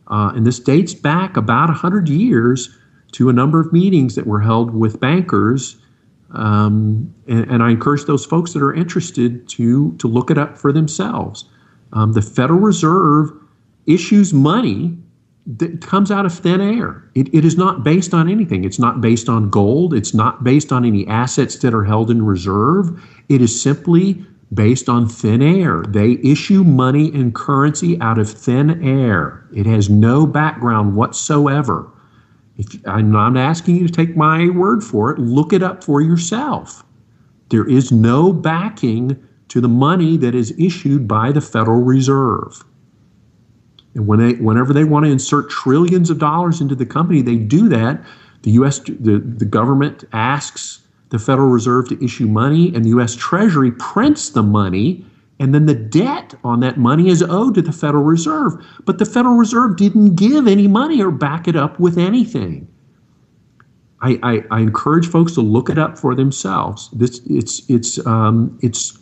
And this dates back about 100 years to a number of meetings that were held with bankers. And I encourage those folks that are interested to look it up for themselves. The Federal Reserve issues money that comes out of thin air. It is not based on anything. It's not based on gold. It's not based on any assets that are held in reserve. It is simply based on thin air. They issue money and currency out of thin air. It has no background whatsoever. I'm not asking you to take my word for it. Look it up for yourself. There is no backing to the money that is issued by the Federal Reserve. And whenever they want to insert trillions of dollars into the company, they do that. The government asks the Federal Reserve to issue money, and the U.S. Treasury prints the money, and then the debt on that money is owed to the Federal Reserve. But the Federal Reserve didn't give any money or back it up with anything. I encourage folks to look it up for themselves. It's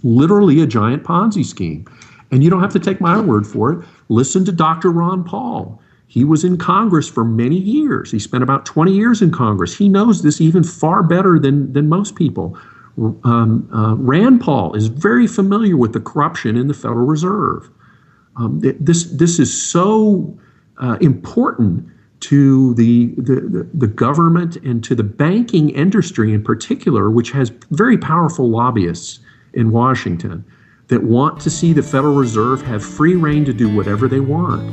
literally a giant Ponzi scheme. And you don't have to take my word for it. Listen to Dr. Ron Paul. He was in Congress for many years. He spent about 20 years in Congress. He knows this even far better than most people. Rand Paul is very familiar with the corruption in the Federal Reserve. This is so important to the government and to the banking industry in particular, which has very powerful lobbyists in Washington that want to see the Federal Reserve have free rein to do whatever they want.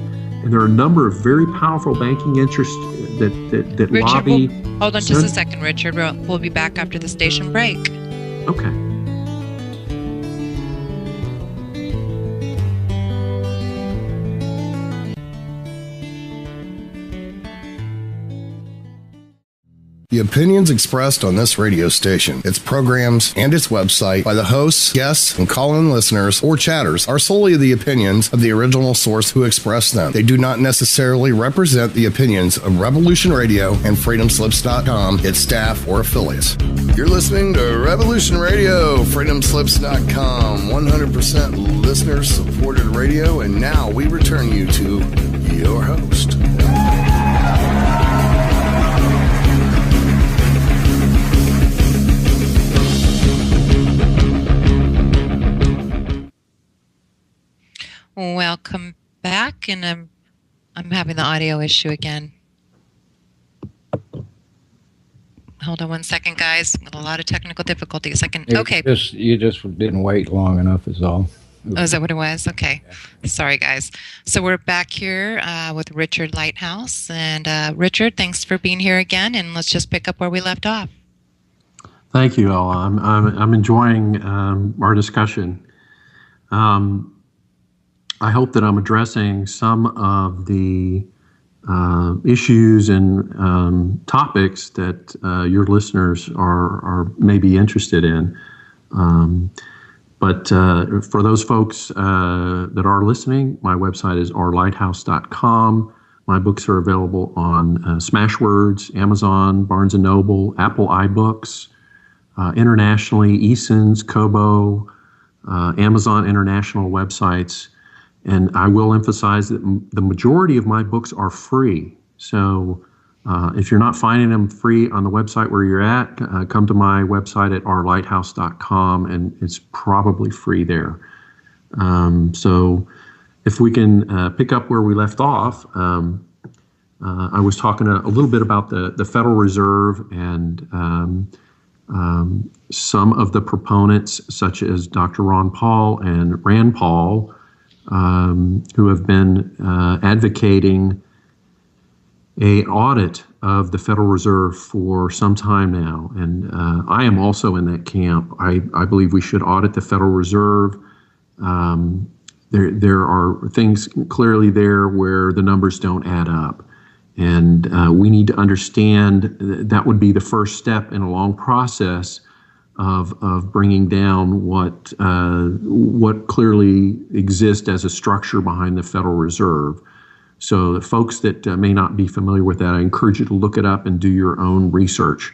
And there are a number of very powerful banking interests that Richard, lobby. Hold on just a second, Richard. We'll be back after the station break. Okay. The opinions expressed on this radio station, its programs, and its website by the hosts, guests, and call-in listeners or chatters are solely the opinions of the original source who expressed them. They do not necessarily represent the opinions of Revolution Radio and freedomslips.com, its staff, or affiliates. You're listening to Revolution Radio, freedomslips.com, 100% listener-supported radio, and now we return you to your host. Welcome back, and I'm having the audio issue again. Hold on one second, guys. A lot of technical difficulties. Okay. You just didn't wait long enough is all. Oh, is that what it was? Okay. Yeah. Sorry, guys. So we're back here with Richard Lighthouse. And Richard, thanks for being here again, and let's just pick up where we left off. Thank you, Ella. I'm enjoying our discussion. I hope that I'm addressing some of the issues and topics that your listeners are maybe interested in. But for those folks that are listening, my website is rlighthouse.com. My books are available on Smashwords, Amazon, Barnes & Noble, Apple iBooks, internationally, Eason's, Kobo, Amazon International websites. And I will emphasize that the majority of my books are free. So if you're not finding them free on the website where you're at, come to my website at rlighthouse.com, and it's probably free there. So if we can pick up where we left off, I was talking a little bit about the Federal Reserve and some of the proponents, such as Dr. Ron Paul and Rand Paul, who have been advocating an audit of the Federal Reserve for some time now. And I am also in that camp. I believe we should audit the Federal Reserve. There are things clearly there where the numbers don't add up. And we need to understand that would be the first step in a long process of bringing down what clearly exists as a structure behind the Federal Reserve. So the folks that may not be familiar with that, I encourage you to look it up and do your own research.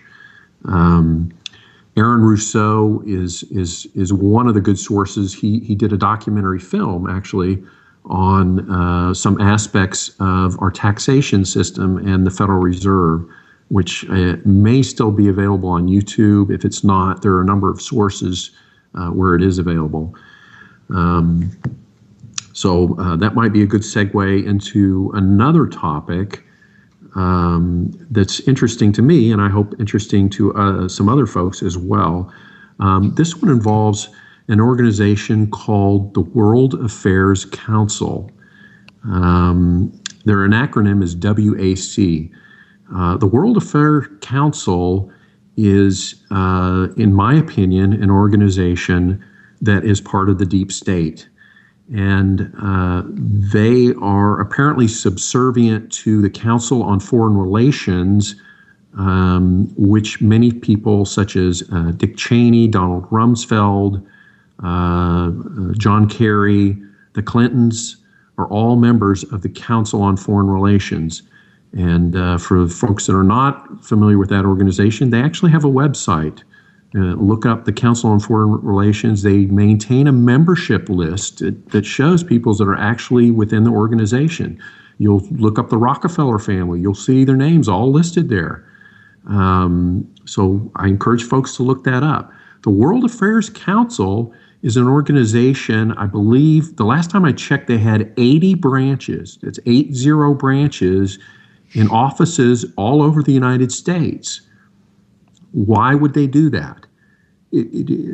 Aaron Rousseau is one of the good sources. He did a documentary film actually on some aspects of our taxation system and the Federal Reserve, which may still be available on YouTube. If it's not, there are a number of sources where it is available. So that might be a good segue into another topic that's interesting to me, and I hope interesting to some other folks as well. This one involves an organization called the World Affairs Council. Their acronym is WAC. The World Affairs Council is, in my opinion, an organization that is part of the deep state. And they are apparently subservient to the Council on Foreign Relations, which many people such as Dick Cheney, Donald Rumsfeld, John Kerry, the Clintons are all members of the Council on Foreign Relations. And for folks that are not familiar with that organization, they actually have a website. Look up the Council on Foreign Relations. They maintain a membership list that shows people that are actually within the organization. You'll look up the Rockefeller family. You'll see their names all listed there. So I encourage folks to look that up. The World Affairs Council is an organization, I believe, the last time I checked, they had 80 branches. That's 80 branches in offices all over the United States. Why would they do that?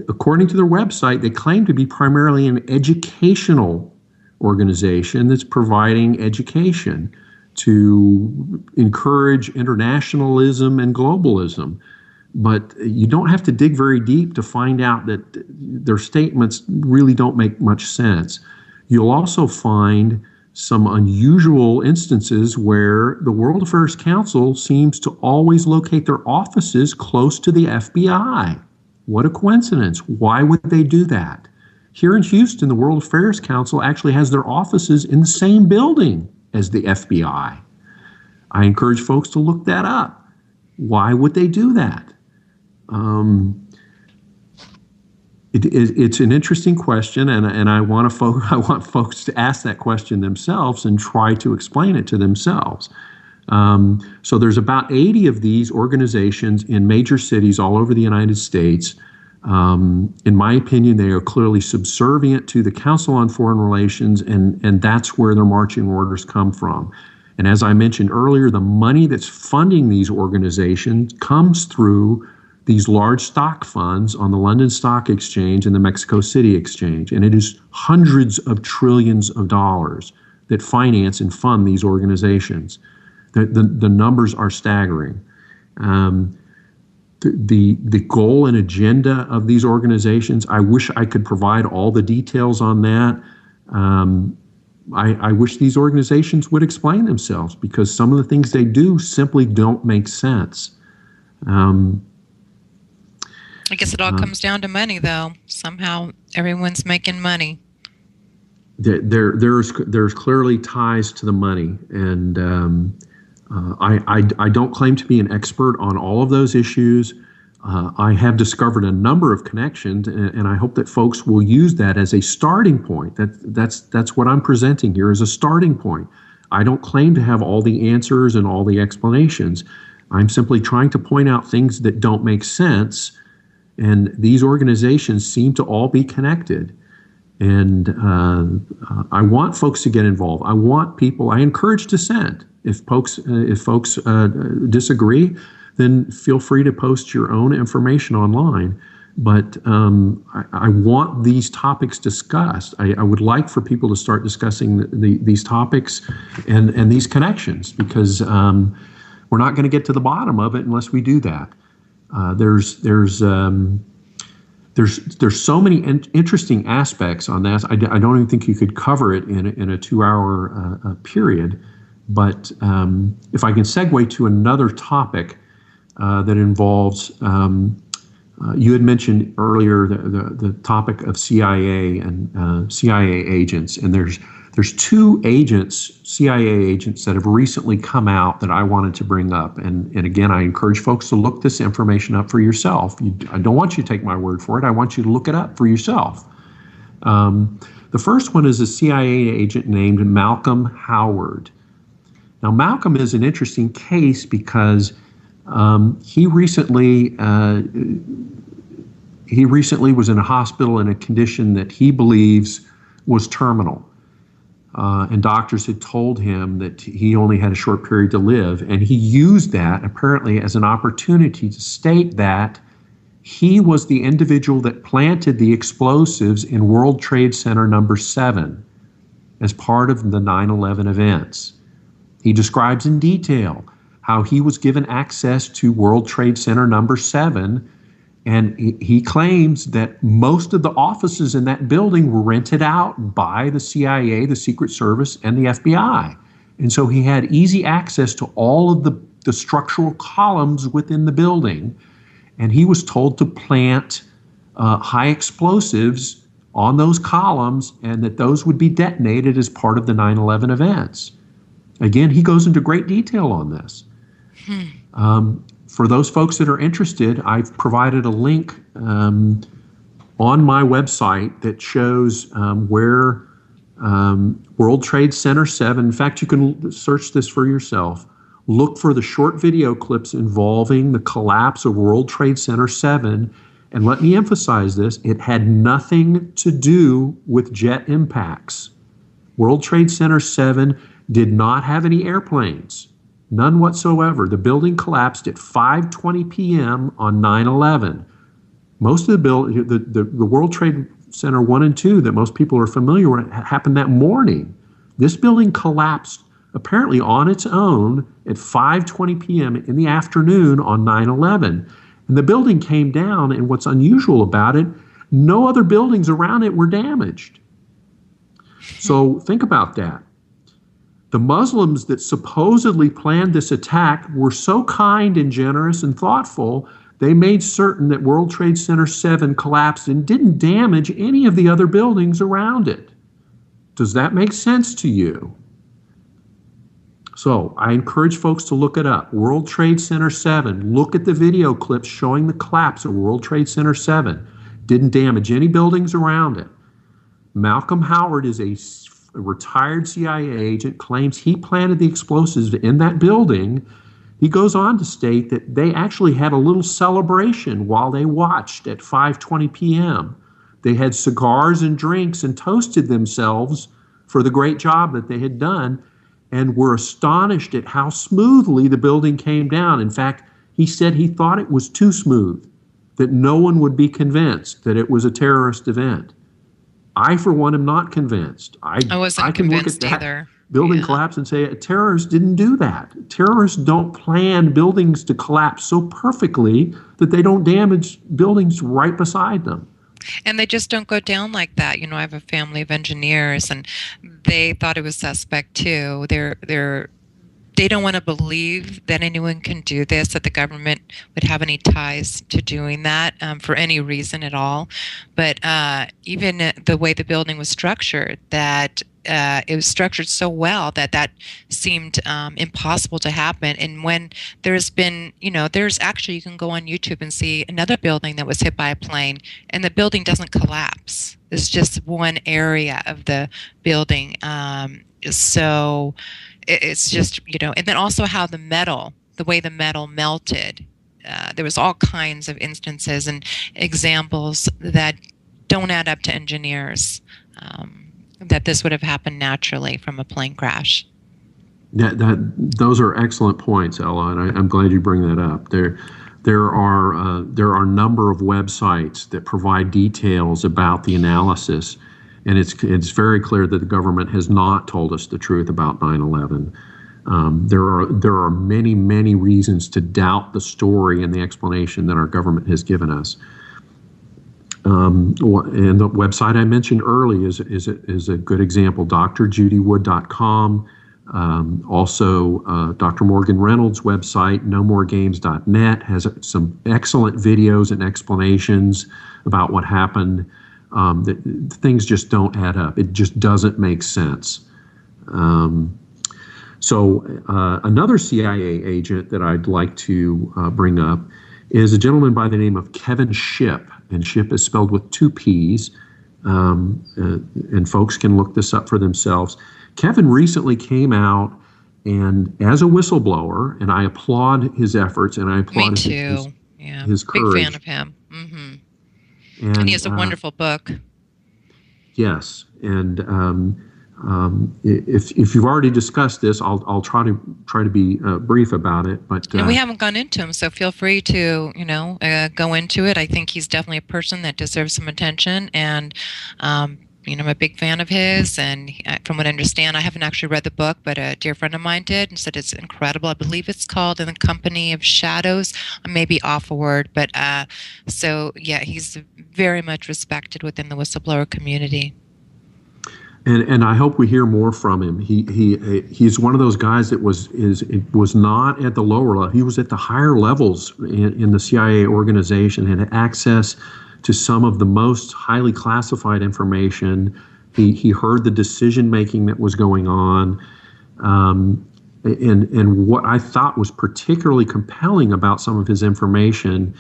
According to their website, they claim to be primarily an educational organization that's providing education to encourage internationalism and globalism. But you don't have to dig very deep to find out that their statements really don't make much sense. You'll also find some unusual instances where the World Affairs Council seems to always locate their offices close to the FBI. What a coincidence. Why would they do that? Here in Houston, the World Affairs Council actually has their offices in the same building as the FBI. I encourage folks to look that up. Why would they do that? It's an interesting question, and I want folks to ask that question themselves and try to explain it to themselves. So there's about 80 of these organizations in major cities all over the United States. In my opinion, they are clearly subservient to the Council on Foreign Relations, and that's where their marching orders come from. And as I mentioned earlier, the money that's funding these organizations comes through these large stock funds on the London Stock Exchange and the Mexico City Exchange. And it is hundreds of trillions of dollars that finance and fund these organizations. The numbers are staggering. The goal and agenda of these organizations, I wish I could provide all the details on that. I wish these organizations would explain themselves, because some of the things they do simply don't make sense. I guess it all comes down to money, though. Somehow everyone's making money. There's clearly ties to the money, and I don't claim to be an expert on all of those issues. I have discovered a number of connections, and I hope that folks will use that as a starting point. That's what I'm presenting here, as a starting point. I don't claim to have all the answers and all the explanations. I'm simply trying to point out things that don't make sense, and these organizations seem to all be connected. And I want folks to get involved. I encourage dissent. If folks disagree, then feel free to post your own information online. But I want these topics discussed. I would like for people to start discussing these topics and these connections, because we're not going to get to the bottom of it unless we do that. There's so many interesting aspects on that. I don't even think you could cover it in a 2-hour period. But if I can segue to another topic that involves, you had mentioned earlier the topic of CIA and CIA agents, and there's 2 CIA agents that have recently come out that I wanted to bring up. And again, I encourage folks to look this information up for yourself. I don't want you to take my word for it. I want you to look it up for yourself. The first one is a CIA agent named Malcolm Howard. Now, Malcolm is an interesting case because he recently was in a hospital in a condition that he believes was terminal. And doctors had told him that he only had a short period to live. And he used that apparently as an opportunity to state that he was the individual that planted the explosives in World Trade Center number 7 as part of the 9/11 events. He describes in detail how he was given access to World Trade Center number 7, and he claims that most of the offices in that building were rented out by the CIA, the Secret Service, and the FBI. And so he had easy access to all of the structural columns within the building, and he was told to plant high explosives on those columns, and that those would be detonated as part of the 9/11 events. Again, he goes into great detail on this. For those folks that are interested, I've provided a link on my website that shows where World Trade Center 7, in fact, you can search this for yourself. Look for the short video clips involving the collapse of World Trade Center 7. And let me emphasize this, it had nothing to do with jet impacts. World Trade Center 7 did not have any airplanes, none whatsoever. The building collapsed at 5:20 p.m. on 9/11. Most of the World Trade Center 1 and 2 that most people are familiar with happened that morning. This building collapsed apparently on its own at 5:20 p.m. in the afternoon on 9/11. And the building came down, and what's unusual about it, no other buildings around it were damaged. So think about that. The Muslims that supposedly planned this attack were so kind and generous and thoughtful, they made certain that World Trade Center 7 collapsed and didn't damage any of the other buildings around it. Does that make sense to you? So I encourage folks to look it up. World Trade Center 7. Look at the video clips showing the collapse of World Trade Center 7. Didn't damage any buildings around it. Malcolm Howard is a retired CIA agent, claims he planted the explosives in that building. He goes on to state that they actually had a little celebration while they watched at 5:20 p.m. They had cigars and drinks and toasted themselves for the great job that they had done, and were astonished at how smoothly the building came down. In fact, he said he thought it was too smooth, that no one would be convinced that it was a terrorist event. I, for one, am not convinced. I wasn't convinced either. Building collapse and say terrorists didn't do that. Terrorists don't plan buildings to collapse so perfectly that they don't damage buildings right beside them. And they just don't go down like that. I have a family of engineers, and they thought it was suspect too. They don't want to believe that anyone can do this, that the government would have any ties to doing that for any reason at all. But even the way the building was structured, that it was structured so well that seemed impossible to happen. And when there's been, there's actually, you can go on YouTube and see another building that was hit by a plane, and the building doesn't collapse. It's just one area of the building. So it's just, and then also how the way the metal melted. There was all kinds of instances and examples that don't add up to engineers, that this would have happened naturally from a plane crash. Those are excellent points, Ella, and I'm glad you bring that up. There are a number of websites that provide details about the analysis, and it's very clear that the government has not told us the truth about 9/11. There are many, many reasons to doubt the story and the explanation that our government has given us. And the website I mentioned early is a good example, drjudywood.com. Also, Dr. Morgan Reynolds' website, nomoregames.net, has some excellent videos and explanations about what happened. Things just don't add up. It just doesn't make sense. So another CIA agent that I'd like to bring up is a gentleman by the name of Kevin Shipp, and Shipp is spelled with 2 P's, and folks can look this up for themselves. Kevin recently came out and as a whistleblower, and I applaud his efforts, and I applaud his courage. Big fan of him. Mm-hmm. And he has a wonderful book. Yes, and if you've already discussed this, I'll try to be brief about it. But we haven't gone into him, so feel free to go into it. I think he's definitely a person that deserves some attention, and I'm a big fan of his. And from what I understand, I haven't actually read the book, but a dear friend of mine did and said it's incredible. I believe it's called In the Company of Shadows. I may be off a word, but so yeah, he's very much respected within the whistleblower community. And I hope we hear more from him. He's one of those guys that was not at the lower level. He was at the higher levels in the CIA organization, had access to some of the most highly classified information. He heard the decision making that was going on, and what I thought was particularly compelling about some of his information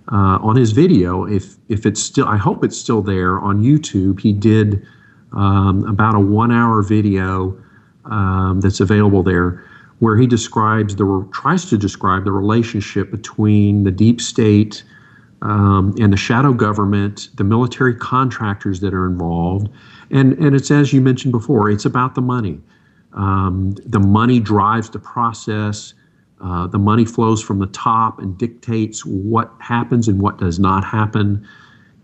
on his video. If it's still, I hope it's still there on YouTube. He did about a 1-hour video that's available there, where he tries to describe the relationship between the deep state and the shadow government, the military contractors that are involved, and it's, as you mentioned before, it's about the money. The money drives the process. The money flows from the top and dictates what happens and what does not happen.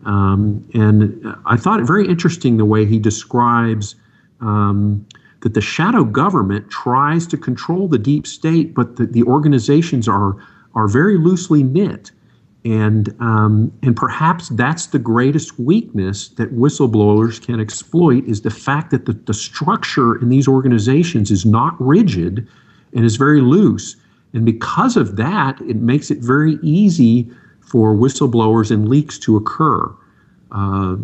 And I thought it very interesting the way he describes that the shadow government tries to control the deep state, but the organizations are very loosely knit. And perhaps that's the greatest weakness that whistleblowers can exploit, is the fact that the structure in these organizations is not rigid and is very loose. And because of that, it makes it very easy for whistleblowers and leaks to occur.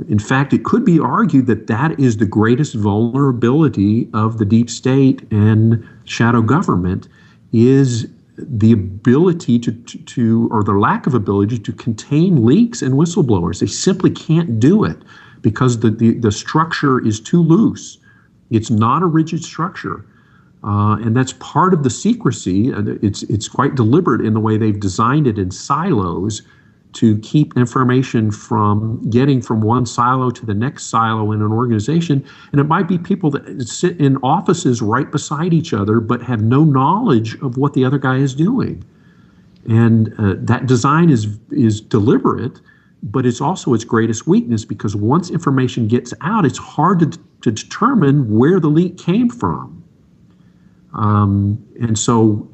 In fact, it could be argued that that is the greatest vulnerability of the deep state and shadow government, is the ability to or the lack of ability to contain leaks and whistleblowers. They simply can't do it because the structure is too loose. It's not a rigid structure. And that's part of the secrecy. It's quite deliberate in the way they've designed it in silos to keep information from getting from one silo to the next silo in an organization. And it might be people that sit in offices right beside each other but have no knowledge of what the other guy is doing. And that design is deliberate, but it's also its greatest weakness, because once information gets out, it's hard to determine where the leak came from. And so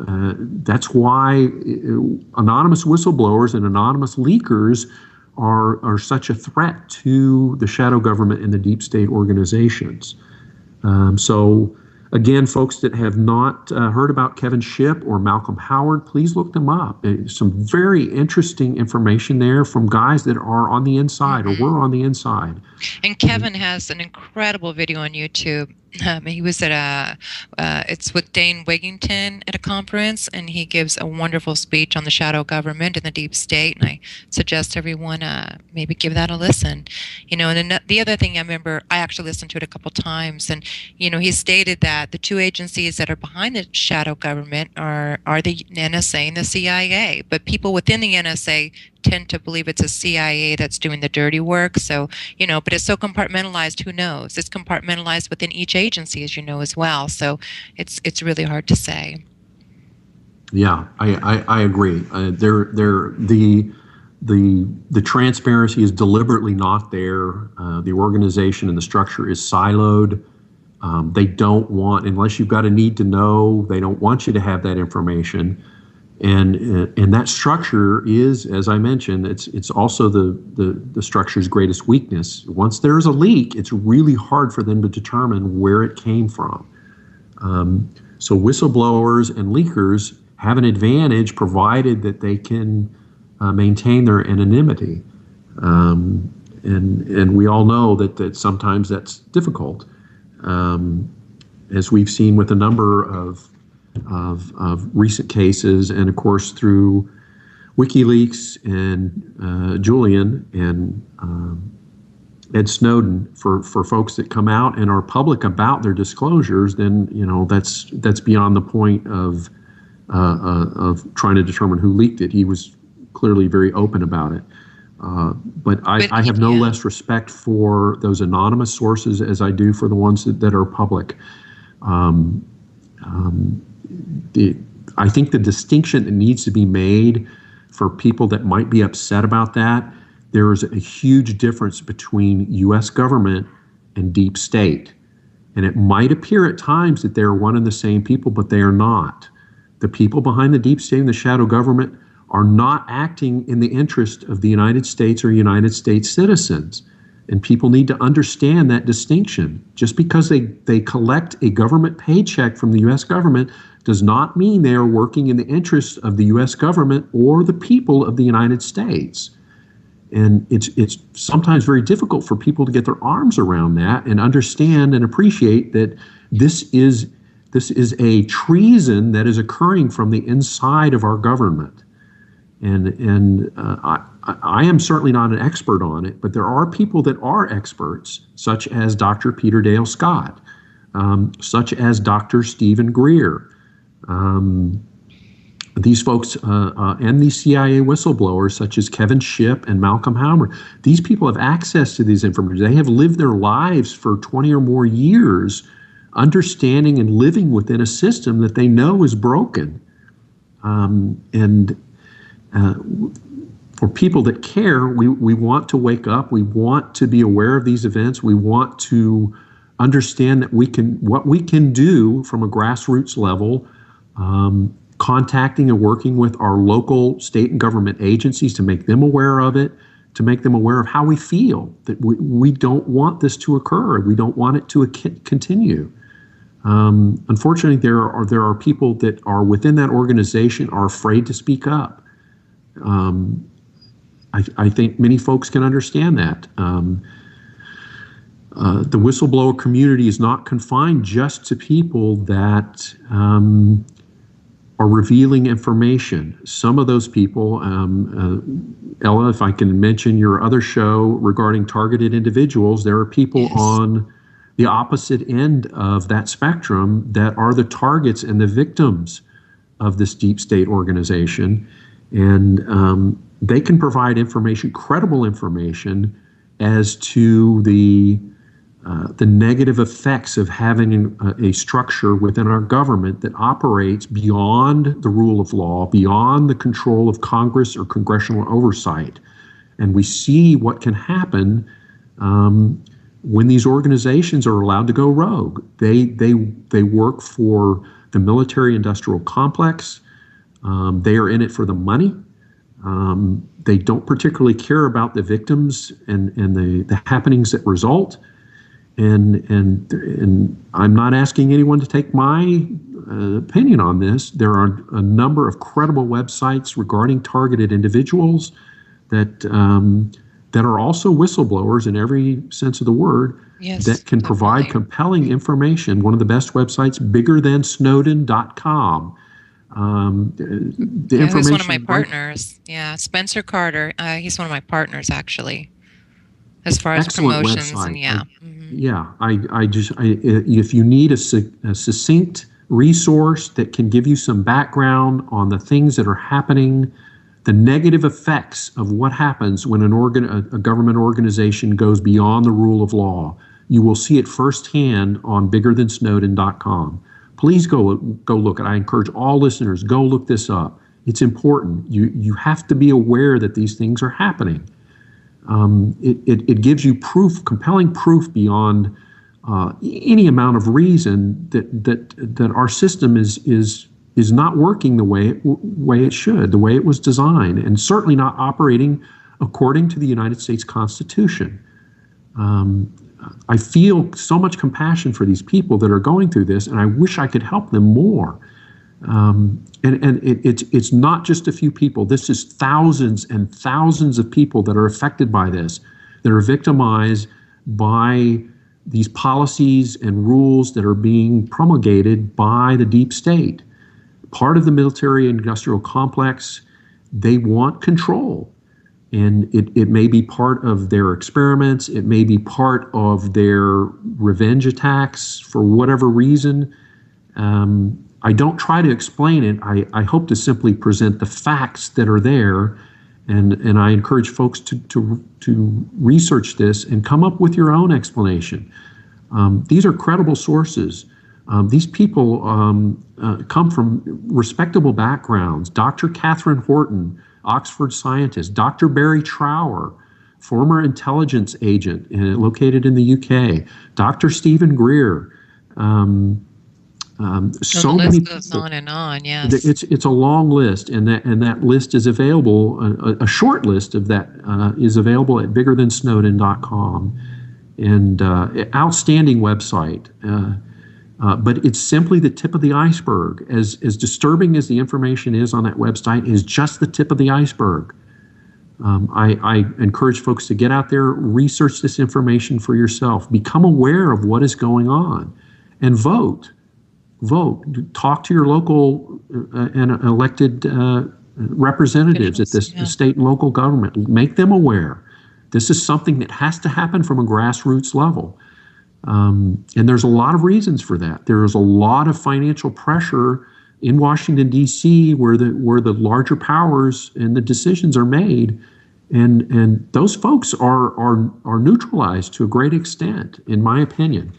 that's why anonymous whistleblowers and anonymous leakers are such a threat to the shadow government and the deep state organizations. So again, folks that have not heard about Kevin Shipp or Malcolm Howard, please look them up. Some very interesting information there from guys that are on the inside or were on the inside. And Kevin has an incredible video on YouTube. He was at it's with Dane Wigington at a conference, and he gives a wonderful speech on the shadow government and the deep state. And I suggest everyone maybe give that a listen. And then the other thing I remember, I actually listened to it a couple times, and he stated that the two agencies that are behind the shadow government are the NSA and the CIA. But people within the NSA tend to believe it's a CIA that's doing the dirty work. So, but it's so compartmentalized, who knows? It's compartmentalized within each agency, as you know, as well. So it's really hard to say. Yeah, I agree. The transparency is deliberately not there. The organization and the structure is siloed. They don't want, unless you've got a need to know, they don't want you to have that information. And that structure is, as I mentioned, it's also the structure's greatest weakness. Once there's a leak, it's really hard for them to determine where it came from. So whistleblowers and leakers have an advantage, provided that they can maintain their anonymity. And we all know that sometimes that's difficult, as we've seen with a number of recent cases, and of course through WikiLeaks and Julian and Ed Snowden, for folks that come out and are public about their disclosures, then that's beyond the point of trying to determine who leaked it. He was clearly very open about it. But I have no less respect for those anonymous sources as I do for the ones that are public. I think the distinction that needs to be made for people that might be upset about that, there is a huge difference between U.S. government and deep state. And it might appear at times that they're one and the same people, but they are not. The people behind the deep state and the shadow government are not acting in the interest of the United States or United States citizens. And people need to understand that distinction. Just because they collect a government paycheck from the U.S. government does not mean they are working in the interest of the U.S. government or the people of the United States. And it's sometimes very difficult for people to get their arms around that and understand and appreciate that this is a treason that is occurring from the inside of our government. And I am certainly not an expert on it, but there are people that are experts, such as Dr. Peter Dale Scott, such as Dr. Stephen Greer. These folks and these CIA whistleblowers, such as Kevin Shipp and Malcolm Howard, these people have access to these information. They have lived their lives for 20 or more years understanding and living within a system that they know is broken. for people that care, we want to wake up. We want to be aware of these events. We want to understand that what we can do from a grassroots level, contacting and working with our local state and government agencies to make them aware of it, to make them aware of how we feel, that we don't want this to occur. We don't want it to continue. Unfortunately, there are people that are within that organization are afraid to speak up. I think many folks can understand that. The whistleblower community is not confined just to people that are revealing information. Some of those people, Ella, if I can mention your other show regarding targeted individuals, there are people Yes. on the opposite end of that spectrum that are the targets and the victims of this deep state organization. And they can provide information, credible information, as to the negative effects of having a structure within our government that operates beyond the rule of law, beyond the control of Congress or congressional oversight. And we see what can happen when these organizations are allowed to go rogue. They work for the military-industrial complex. They are in it for the money. They don't particularly care about the victims and the happenings that result. And I'm not asking anyone to take my opinion on this. There are a number of credible websites regarding targeted individuals that are also whistleblowers in every sense of the word. Yes, that can provide definitely. compelling information. One of the best websites, biggerthansnowden.com. The information. He's one of my partners. Yeah, Spencer Carter. He's one of my partners, actually, as far as Excellent promotions website. and yeah. If you need a succinct resource that can give you some background on the things that are happening, the negative effects of what happens when a government organization goes beyond the rule of law, you will see it firsthand on biggerthansnowden.com. Please go look at it. I encourage all listeners, go look this up. It's important. You have to be aware that these things are happening. It gives you proof, compelling proof beyond any amount of reason that our system is not working the way it should, the way it was designed, and certainly not operating according to the United States Constitution. I feel so much compassion for these people that are going through this, and I wish I could help them more. It's not just a few people. This is thousands and thousands of people that are affected by this, that are victimized by these policies and rules that are being promulgated by the deep state. Part of the military industrial complex, they want control. And it may be part of their experiments. It may be part of their revenge attacks for whatever reason. I don't try to explain it. I hope to simply present the facts that are there. And I encourage folks to research this and come up with your own explanation. These are credible sources. These people come from respectable backgrounds. Dr. Catherine Horton, Oxford scientist, Dr. Barry Trower, former intelligence agent located in the UK, Dr. Stephen Greer. So So the list many goes people. on and on. Yes. It's a long list, and that list is available. A short list of that is available at biggerthansnowden.com, and outstanding website. But it's simply the tip of the iceberg. As disturbing as the information is on that website, is just the tip of the iceberg. I encourage folks to get out there, research this information for yourself, become aware of what is going on, and vote. Talk to your local and elected representatives at this state and local government. Make them aware. This is something that has to happen from a grassroots level. And there's a lot of reasons for that. There is a lot of financial pressure in Washington, D.C., where the larger powers and the decisions are made, and those folks are neutralized to a great extent, in my opinion.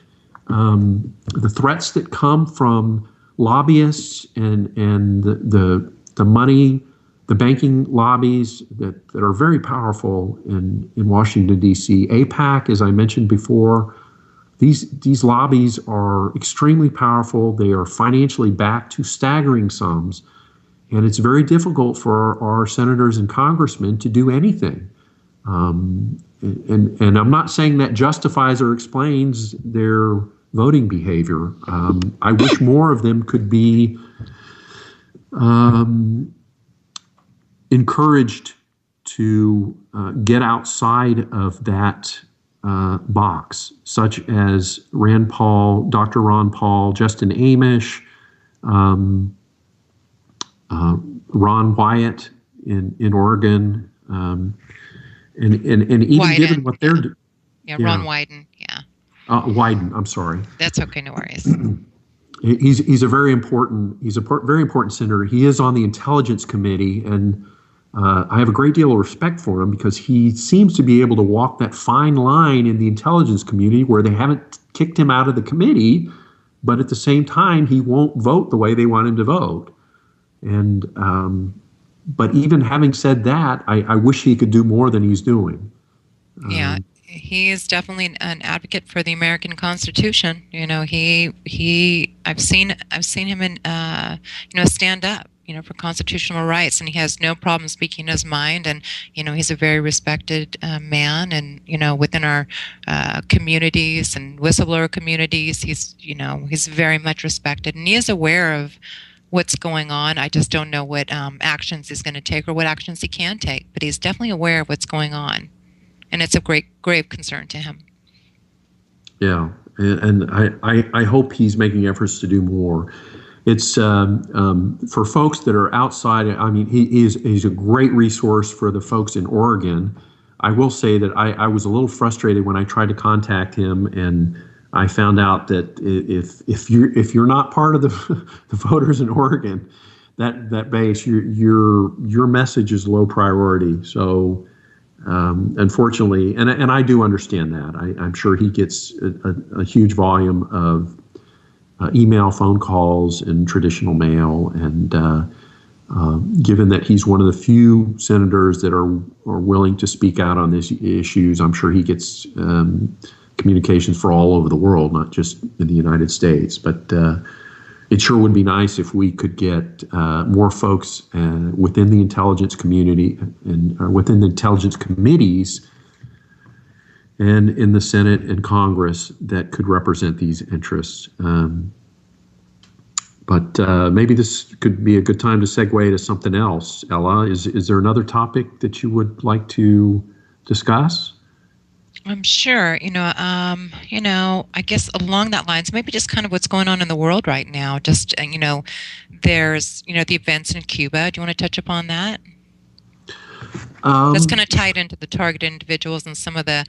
The threats that come from lobbyists and the money the banking lobbies that are very powerful in Washington, D.C. AIPAC, as I mentioned before, these lobbies are extremely powerful. They are financially backed to staggering sums, and it's very difficult for our senators and congressmen to do anything. And I'm not saying that justifies or explains their voting behavior. I wish more of them could be encouraged to get outside of that box, such as Rand Paul, Dr. Ron Paul, Justin Amish, Ron Wyatt in Oregon, and even Wyden, given what they're doing. Yeah, Ron Wyden, yeah. Wyden, I'm sorry. That's okay, no worries. He's a very important senator. He is on the Intelligence Committee, and I have a great deal of respect for him because he seems to be able to walk that fine line in the intelligence community where they haven't kicked him out of the committee, but at the same time he won't vote the way they want him to vote. And but even having said that, I wish he could do more than he's doing. Yeah. He is definitely an advocate for the American Constitution. You know, I've seen him in, stand up, for constitutional rights, and he has no problem speaking his mind. And, he's a very respected man, and, within our communities and whistleblower communities, he's very much respected, and he is aware of what's going on. I just don't know what actions he's going to take or what actions he can take, but he's definitely aware of what's going on. And it's a grave concern to him. Yeah, and I hope he's making efforts to do more. It's for folks that are outside. I mean, he's a great resource for the folks in Oregon. I will say that I was a little frustrated when I tried to contact him, and I found out that if you're not part of the voters in Oregon, that base, your message is low priority. So. Unfortunately, and I do understand that. I'm sure he gets a huge volume of email, phone calls, and traditional mail. And given that he's one of the few senators that are willing to speak out on these issues, I'm sure he gets communications for all over the world, not just in the United States. But it sure would be nice if we could get more folks within the intelligence community and within the intelligence committees and in the Senate and Congress that could represent these interests. But maybe this could be a good time to segue to something else. Ella, is there another topic that you would like to discuss? I'm sure, I guess along that lines, maybe just kind of what's going on in the world right now. Just, there's, the events in Cuba. Do you want to touch upon that? That's kind of tied into the targeted individuals and some of the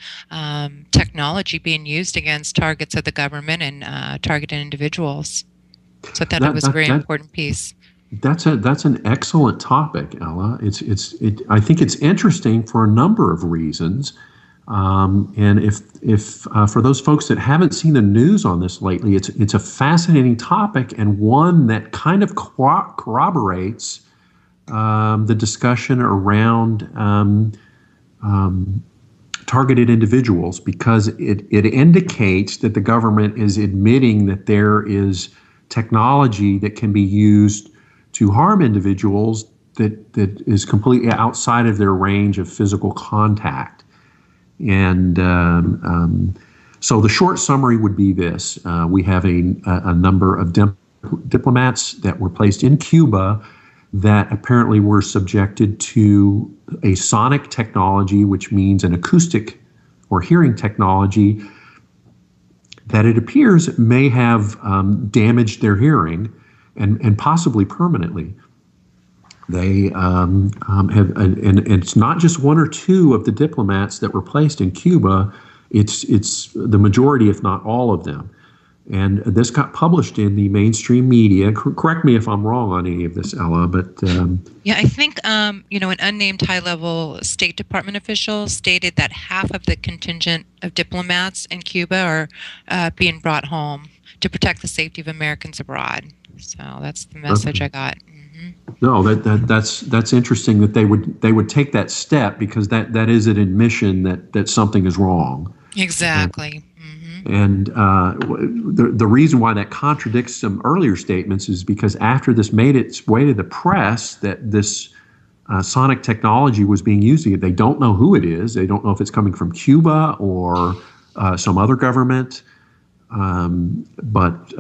technology being used against targets of the government and targeted individuals. So I thought it was a very important piece. That's an excellent topic, Ella. I think it's interesting for a number of reasons. And if for those folks that haven't seen the news on this lately, it's a fascinating topic and one that kind of corroborates the discussion around targeted individuals, because it indicates that the government is admitting that there is technology that can be used to harm individuals that is completely outside of their range of physical contact. And so the short summary would be this. We have a number of diplomats that were placed in Cuba that apparently were subjected to a sonic technology, which means an acoustic or hearing technology that it appears may have damaged their hearing and possibly permanently. They have, and it's not just one or two of the diplomats that were placed in Cuba. It's the majority, if not all of them. And this got published in the mainstream media. Correct me if I'm wrong on any of this, Ella, but yeah, I think an unnamed high-level State Department official stated that half of the contingent of diplomats in Cuba are being brought home to protect the safety of Americans abroad. So that's the message I got. No, that's interesting that they would take that step, because that is an admission that something is wrong. Exactly. And the reason why that contradicts some earlier statements is because after this made its way to the press, that this sonic technology was being used, they don't know who it is. They don't know if it's coming from Cuba or some other government. But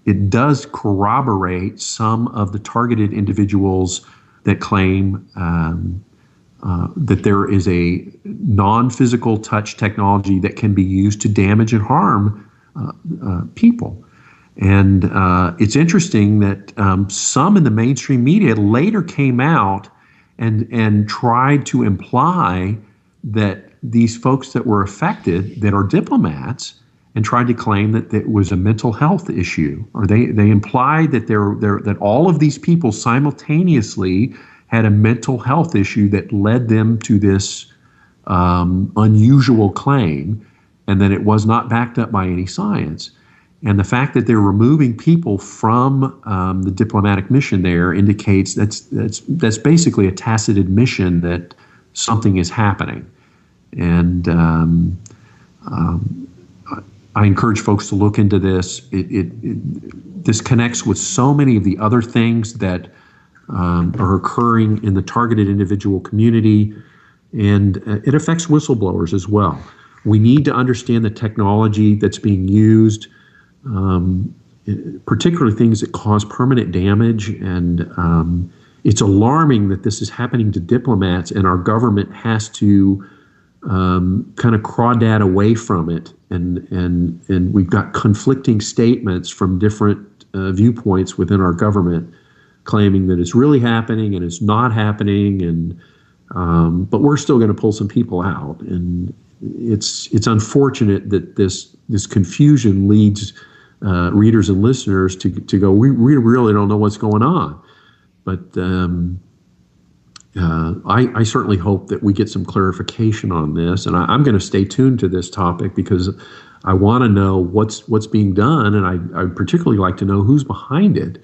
it does corroborate some of the targeted individuals that claim that there is a non-physical touch technology that can be used to damage and harm people. And it's interesting that some in the mainstream media later came out and tried to imply that these folks that were affected, that are diplomats, and tried to claim that it was a mental health issue, or they implied that that all of these people simultaneously had a mental health issue that led them to this unusual claim, and that it was not backed up by any science. And the fact that they're removing people from the diplomatic mission there indicates that's basically a tacit admission that something is happening. And I encourage folks to look into this. This connects with so many of the other things that are occurring in the targeted individual community, and it affects whistleblowers as well. We need to understand the technology that's being used, particularly things that cause permanent damage, and it's alarming that this is happening to diplomats, and our government has to kind of crawdad away from it, and we've got conflicting statements from different viewpoints within our government, claiming that it's really happening and it's not happening, and but we're still going to pull some people out, and it's unfortunate that this confusion leads readers and listeners to go, we really don't know what's going on, but I certainly hope that we get some clarification on this, and I'm going to stay tuned to this topic because I want to know what's being done, and I particularly like to know who's behind it,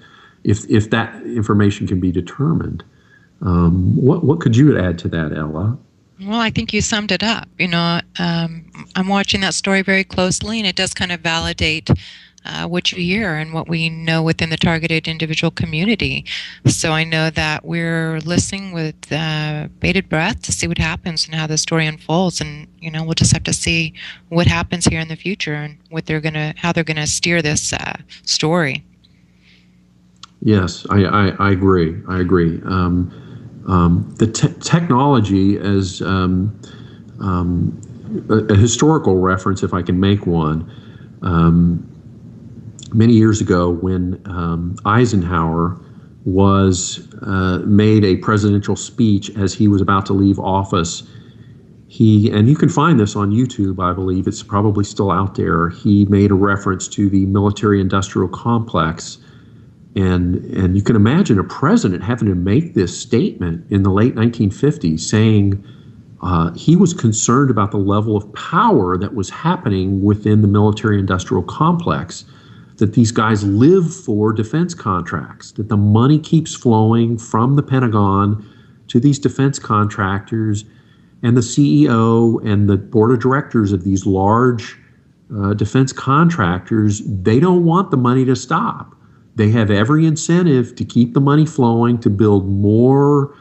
if that information can be determined. What could you add to that, Ella? Well, I think you summed it up. I'm watching that story very closely, and it does kind of validate what you hear and what we know within the targeted individual community. So I know that we're listening with bated breath to see what happens and how the story unfolds. And we'll just have to see what happens here in the future and how they're gonna steer this story. Yes, I agree. The technology, as a historical reference, if I can make one. Many years ago, when Eisenhower was made a presidential speech as he was about to leave office, and you can find this on YouTube, I believe it's probably still out there, he made a reference to the military-industrial complex, and you can imagine a president having to make this statement in the late 1950s, saying he was concerned about the level of power that was happening within the military-industrial complex, that these guys live for defense contracts, that the money keeps flowing from the Pentagon to these defense contractors, and the CEO and the board of directors of these large defense contractors, they don't want the money to stop. They have every incentive to keep the money flowing, to build more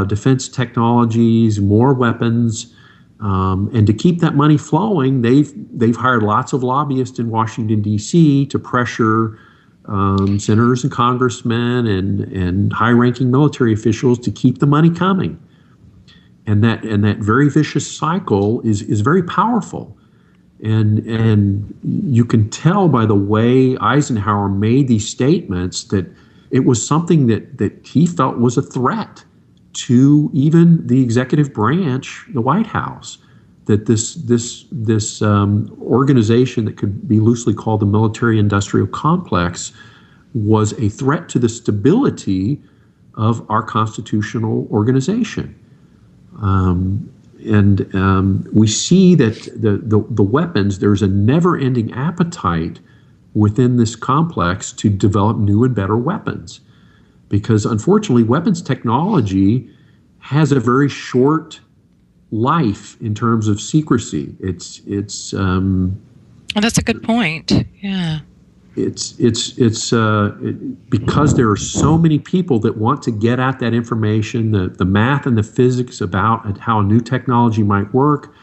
defense technologies, more weapons, and to keep that money flowing, they've hired lots of lobbyists in Washington, D.C. to pressure senators and congressmen and high-ranking military officials to keep the money coming. And that very vicious cycle is very powerful. And you can tell by the way Eisenhower made these statements that it was something that he felt was a threat to even the executive branch, the White House, that this organization that could be loosely called the military-industrial complex was a threat to the stability of our constitutional organization. We see that the weapons, there's a never-ending appetite within this complex to develop new and better weapons. because unfortunately weapons technology has a very short life in terms of secrecy. Well, that's a good point. Yeah. It's because there are so many people that want to get at that information, the math and the physics about how a new technology might work,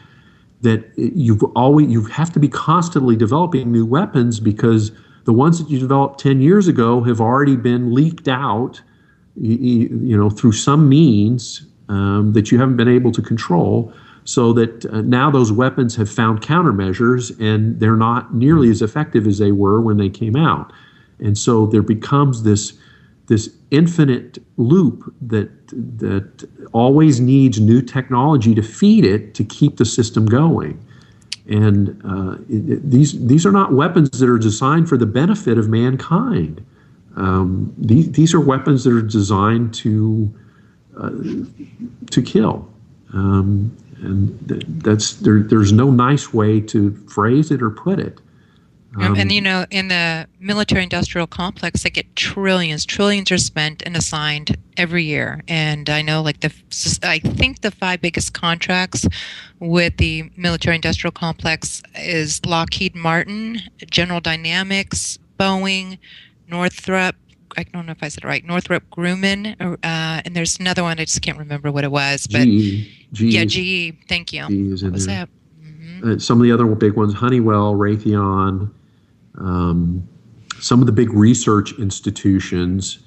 that you have to be constantly developing new weapons, because the ones that you developed 10 years ago have already been leaked out, through some means that you haven't been able to control. So that now those weapons have found countermeasures, and they're not nearly as effective as they were when they came out. And so there becomes this infinite loop that always needs new technology to feed it to keep the system going. And these are not weapons that are designed for the benefit of mankind. These are weapons that are designed to kill. And there's no nice way to phrase it or put it. And in the military-industrial complex, they get trillions are spent and assigned every year. And I know, I think the 5 biggest contracts with the military-industrial complex is Lockheed Martin, General Dynamics, Boeing, Northrop. I don't know if I said it right. Northrop Grumman, and there's another one I just can't remember what it was. But GE. Yeah, GE. Thank you. GE is in what was there. that? Mm-hmm. Some of the other big ones: Honeywell, Raytheon. Some of the big research institutions,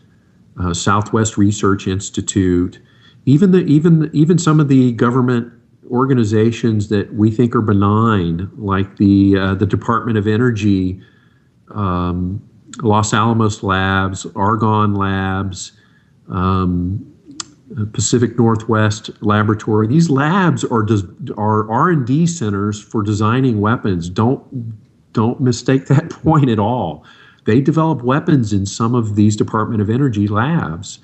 Southwest Research Institute, even some of the government organizations that we think are benign, like the Department of Energy, Los Alamos Labs, Argonne Labs, Pacific Northwest Laboratory. These labs are R&D centers for designing weapons. Don't mistake that point at all. They develop weapons in some of these Department of Energy labs.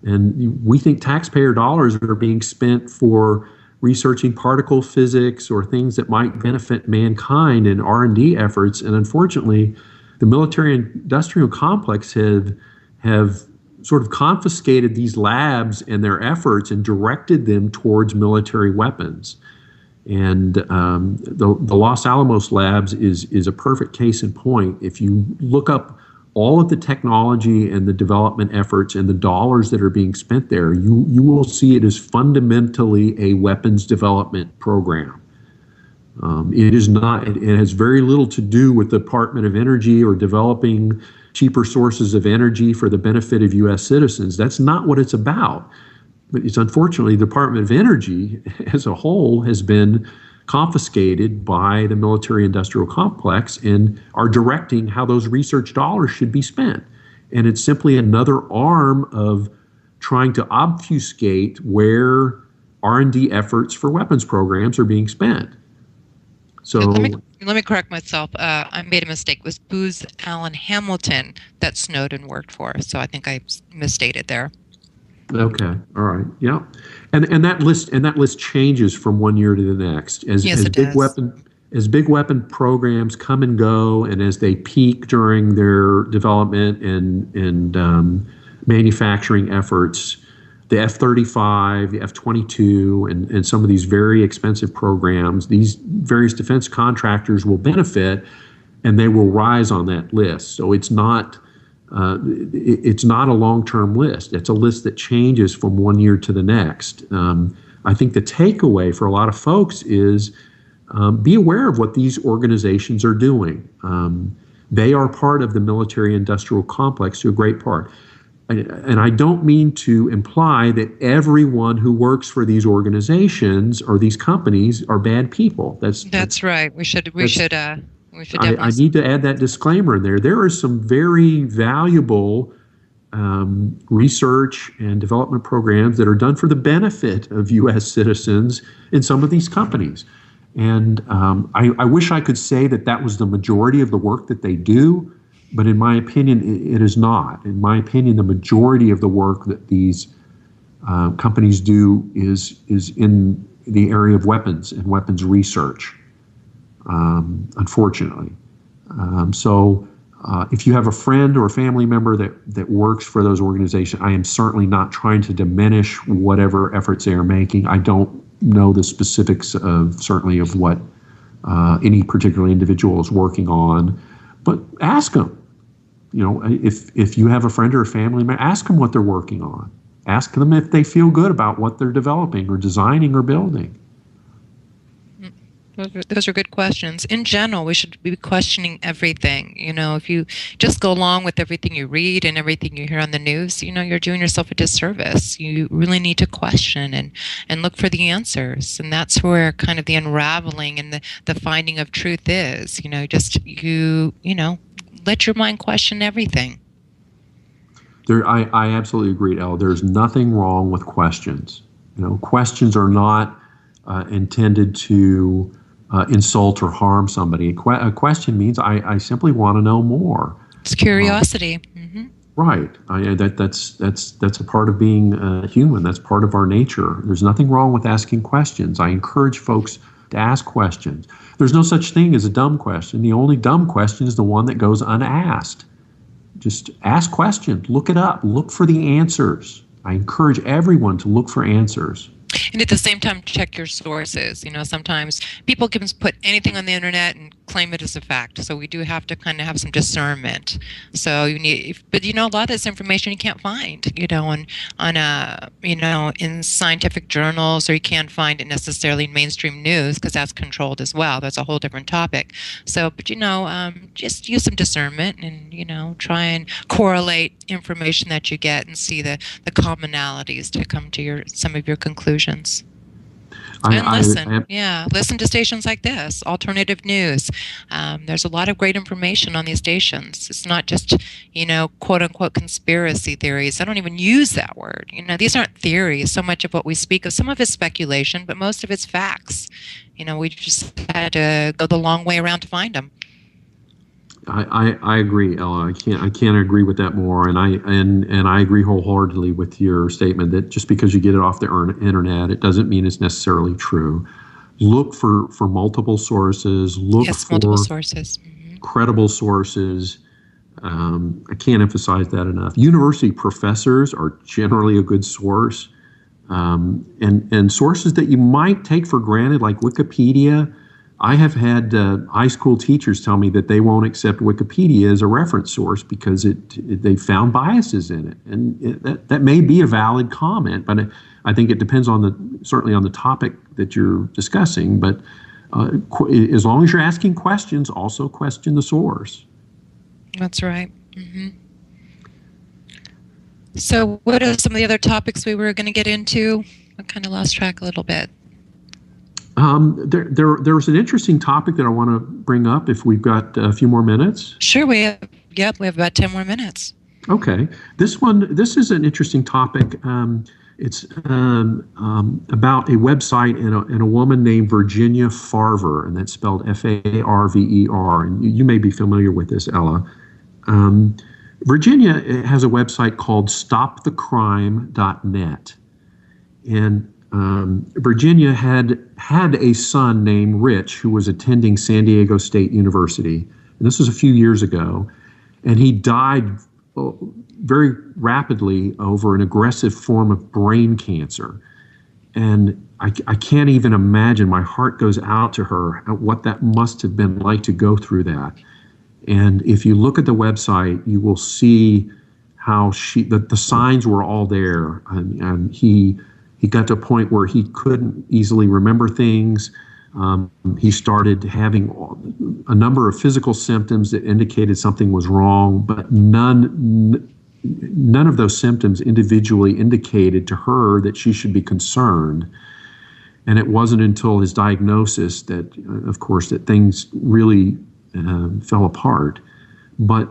And we think taxpayer dollars are being spent for researching particle physics or things that might benefit mankind in R&D efforts. And unfortunately, the military-industrial complex have sort of confiscated these labs and their efforts and directed them towards military weapons. And the Los Alamos Labs is a perfect case in point. If you look up all of the technology and the development efforts and the dollars that are being spent there, you will see it is fundamentally a weapons development program. It is not. It has very little to do with the Department of Energy or developing cheaper sources of energy for the benefit of U.S. citizens. That's not what it's about. But it's unfortunately the Department of Energy as a whole has been confiscated by the military-industrial complex and are directing how those research dollars should be spent. And it's simply another arm of trying to obfuscate where R&D efforts for weapons programs are being spent. So let me correct myself. I made a mistake. It was Booz Allen Hamilton that Snowden worked for. So I think I misstated there. Okay. All right. Yeah. And that list changes from one year to the next as big weapon programs come and go, and as they peak during their development and manufacturing efforts. The F-35, the F-22, and some of these very expensive programs, these various defense contractors will benefit, and they will rise on that list. So it's not a long-term list. It's a list that changes from one year to the next. I think the takeaway for a lot of folks is be aware of what these organizations are doing. They are part of the military-industrial complex to a great part. And I don't mean to imply that everyone who works for these organizations or these companies are bad people. That's right. We should. I need to add that disclaimer in there. There are some very valuable research and development programs that are done for the benefit of U.S. citizens in some of these companies. And I wish I could say that was the majority of the work that they do. But in my opinion, it is not. In my opinion, the majority of the work that these companies do is in the area of weapons and weapons research, unfortunately. So If you have a friend or a family member that works for those organizations, I am certainly not trying to diminish whatever efforts they are making. I don't know the specifics certainly of what any particular individual is working on, but ask them. If you have a friend or a family member, ask them what they're working on. Ask them if they feel good about what they're developing or designing or building. Those are good questions. In general, we should be questioning everything. If you just go along with everything you read and everything you hear on the news, you're doing yourself a disservice. You really need to question and look for the answers. And that's where kind of the unraveling and the finding of truth is. Let your mind question everything. I absolutely agree, Ella. There's nothing wrong with questions. Questions are not intended to insult or harm somebody. A question means I simply want to know more. It's curiosity. Mm-hmm. Right. That's a part of being human. That's part of our nature. There's nothing wrong with asking questions. I encourage folks to ask questions. There's no such thing as a dumb question. The only dumb question is the one that goes unasked. Just ask questions. Look it up. Look for the answers. I encourage everyone to look for answers. And at the same time, check your sources. Sometimes people can put anything on the internet and claim it as a fact. So we do have to kind of have some discernment. So but a lot of this information you can't find, in scientific journals, or you can't find it necessarily in mainstream news because that's controlled as well. That's a whole different topic. So, but just use some discernment and try and correlate information that you get and see the commonalities to come to some of your conclusions. Listen to stations like this, alternative news. There's a lot of great information on these stations. It's not just, quote unquote conspiracy theories. I don't even use that word. These aren't theories. So much of what we speak of, some of it's speculation, but most of it's facts. We just had to go the long way around to find them. I agree, Ella. I can't agree with that more, and I agree wholeheartedly with your statement that just because you get it off the internet, it doesn't mean it's necessarily true. Look for multiple sources. Look for multiple sources. Mm-hmm. Credible sources. I can't emphasize that enough. University professors are generally a good source, and sources that you might take for granted, like Wikipedia. I have had high school teachers tell me that they won't accept Wikipedia as a reference source because they found biases in it, and that may be a valid comment, but I think it depends certainly on the topic that you're discussing. But as long as you're asking questions, also question the source. That's right. Mm-hmm. So, what are some of the other topics we were going to get into? I kind of lost track a little bit. There's an interesting topic that I want to bring up if we've got a few more minutes. Sure, we have about 10 more minutes. Okay. This is an interesting topic. It's about a website and a woman named Virginia Farver, and that's spelled Farver. And you may be familiar with this, Ella. Virginia has a website called stopthecrime.net. And Virginia had a son named Rich who was attending San Diego State University, and this was a few years ago, and he died very rapidly over an aggressive form of brain cancer. And I can't even imagine, my heart goes out to her, what that must have been like to go through that. And if you look at the website, you will see how the signs were all there, and he got to a point where he couldn't easily remember things. He started having a number of physical symptoms that indicated something was wrong, but none of those symptoms individually indicated to her that she should be concerned. And it wasn't until his diagnosis that, of course, that things really fell apart. But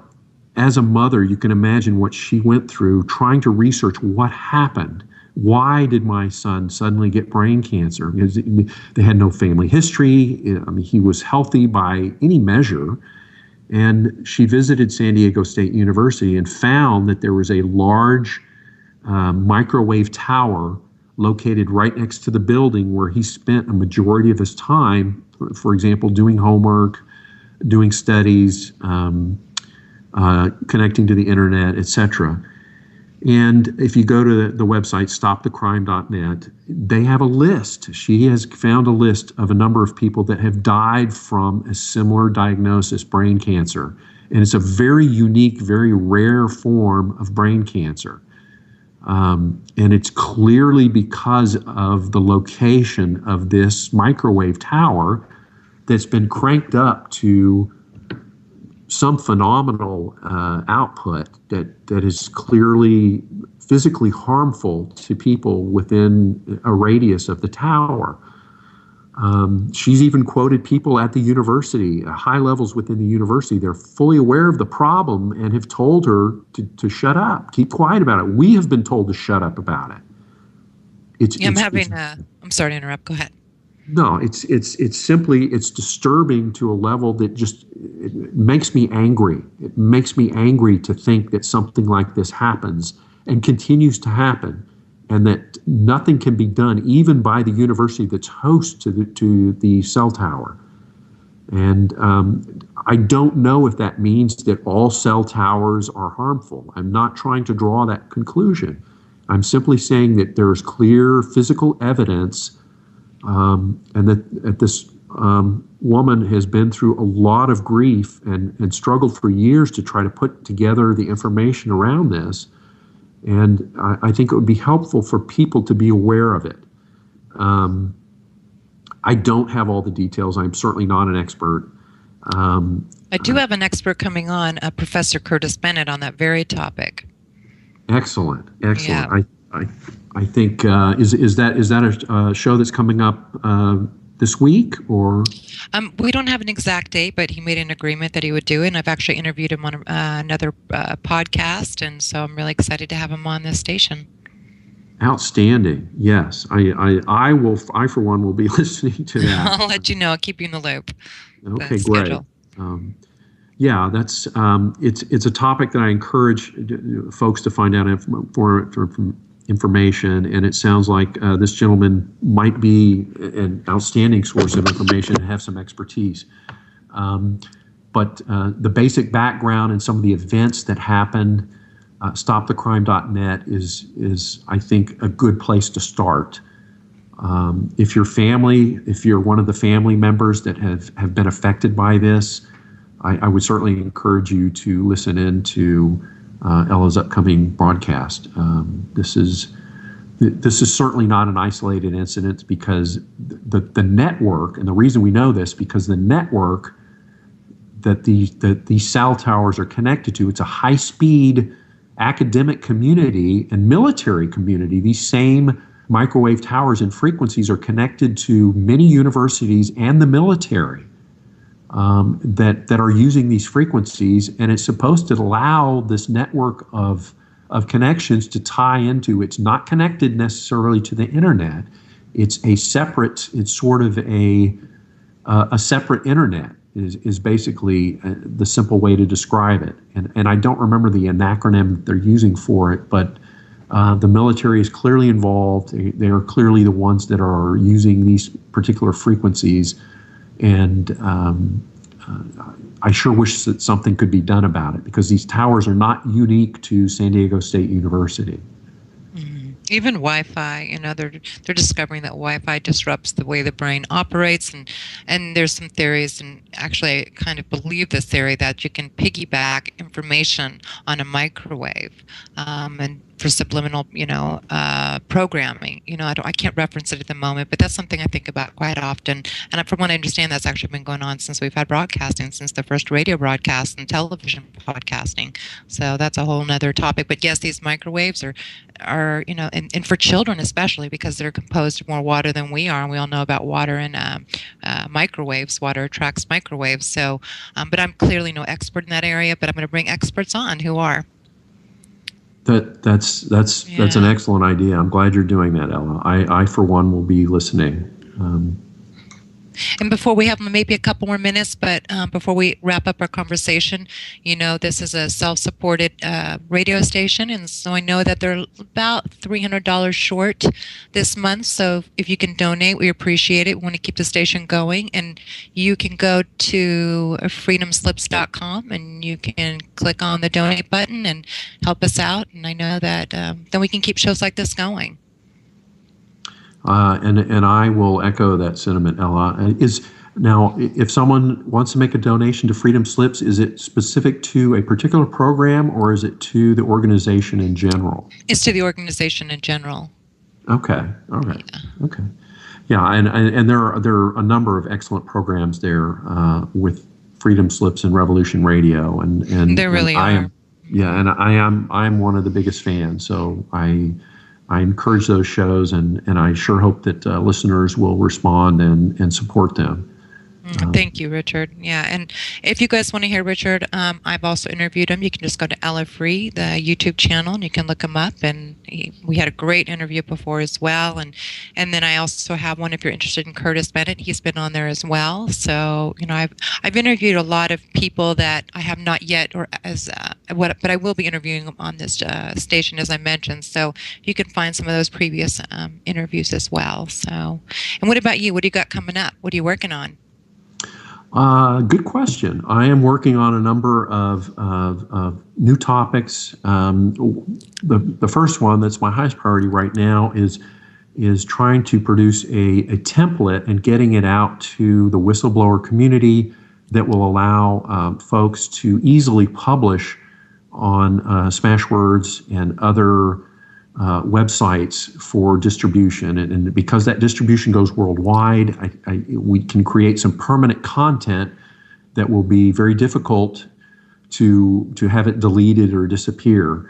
as a mother, you can imagine what she went through trying to research what happened. Why did my son suddenly get brain cancer? Because they had no family history. I mean, he was healthy by any measure. And she visited San Diego State University and found that there was a large microwave tower located right next to the building where he spent a majority of his time, for example, doing homework, doing studies, connecting to the internet, etc. And if you go to the website, stopthecrime.net, they have a list. She has found a list of a number of people that have died from a similar diagnosis, brain cancer. And it's a very unique, very rare form of brain cancer. And it's clearly because of the location of this microwave tower that's been cranked up to some phenomenal output that is clearly physically harmful to people within a radius of the tower. She's even quoted people at the university, high levels within the university. They're fully aware of the problem and have told her to shut up, keep quiet about it. We have been told to shut up about it. I'm sorry to interrupt. Go ahead. No, it's disturbing to a level that just it makes me angry. It makes me angry to think that something like this happens and continues to happen, and that nothing can be done even by the university that's host to the cell tower. And I don't know if that means that all cell towers are harmful. I'm not trying to draw that conclusion. I'm simply saying that there's clear physical evidence, and that this woman has been through a lot of grief and struggled for years to try to put together the information around this. And I think it would be helpful for people to be aware of it. I don't have all the details. I'm certainly not an expert. I do have an expert coming on, Professor Curtis Bennett, on that very topic. Excellent. Yeah. I think is that a show that's coming up this week, or? We don't have an exact date, but he made an agreement that he would do it, and I've actually interviewed him on another podcast, and so I'm really excited to have him on this station. Outstanding. Yes, I for one will be listening to that. I'll let you know. I'll keep you in the loop. Okay, great. Yeah, that's it's a topic that I encourage folks to find out information, and it sounds like this gentleman might be an outstanding source of information and have some expertise. But the basic background and some of the events that happened, stopthecrime.net is I think a good place to start. If you're one of the family members that have been affected by this, I would certainly encourage you to listen in to Ella's upcoming broadcast. This is certainly not an isolated incident, because the network, and the reason we know this, because the network that these cell towers are connected to, it's a high-speed academic community and military community. These same microwave towers and frequencies are connected to many universities and the military that are using these frequencies, and it's supposed to allow this network of connections to tie into. It's not connected necessarily to the internet. It's sort of a separate internet is basically the simple way to describe it. And I don't remember the acronym that they're using for it, but the military is clearly involved. They are clearly the ones that are using these particular frequencies. And I sure wish that something could be done about it, because these towers are not unique to San Diego State University. Even Wi-Fi, they're discovering that Wi-Fi disrupts the way the brain operates, and there's some theories, and actually I kind of believe this theory, that you can piggyback information on a microwave, and for subliminal, programming. I can't reference it at the moment, but that's something I think about quite often. And from what I understand, that's actually been going on since we've had broadcasting, since the first radio broadcast and television podcasting. So that's a whole nother topic. But yes, these microwaves are and for children especially, because they're composed of more water than we are, and we all know about water and microwaves. Water attracts microwaves. So, but I'm clearly no expert in that area, but I'm going to bring experts on who are. That's an excellent idea. I'm glad you're doing that, Ella. I for one will be listening. And before we have maybe a couple more minutes, but before we wrap up our conversation, this is a self-supported radio station, and so I know that they're about $300 short this month. So if you can donate, we appreciate it. We want to keep the station going, and you can go to freedomslips.com and you can click on the donate button and help us out. And I know that then we can keep shows like this going. And I will echo that sentiment, Ella. Now, if someone wants to make a donation to Freedom Slips, is it specific to a particular program or is it to the organization in general? It's to the organization in general. Okay. All right. Yeah. Okay. Yeah, and there are a number of excellent programs there with Freedom Slips and Revolution Radio, and there really are. I'm one of the biggest fans. So I encourage those shows, and I sure hope that listeners will respond and support them. Thank you, Richard. Yeah, and if you guys want to hear Richard, I've also interviewed him. You can just go to Ella Free, the YouTube channel, and you can look him up. And we had a great interview before as well. And then I also have one if you're interested in Curtis Bennett. He's been on there as well. So I've interviewed a lot of people that I have not yet, but I will be interviewing them on this station, as I mentioned. So you can find some of those previous interviews as well. So, and what about you? What do you got coming up? What are you working on? Good question. I am working on a number of new topics. The first one that's my highest priority right now is trying to produce a template and getting it out to the whistleblower community that will allow folks to easily publish on Smashwords and other websites for distribution, and because that distribution goes worldwide, we can create some permanent content that will be very difficult to have it deleted or disappear,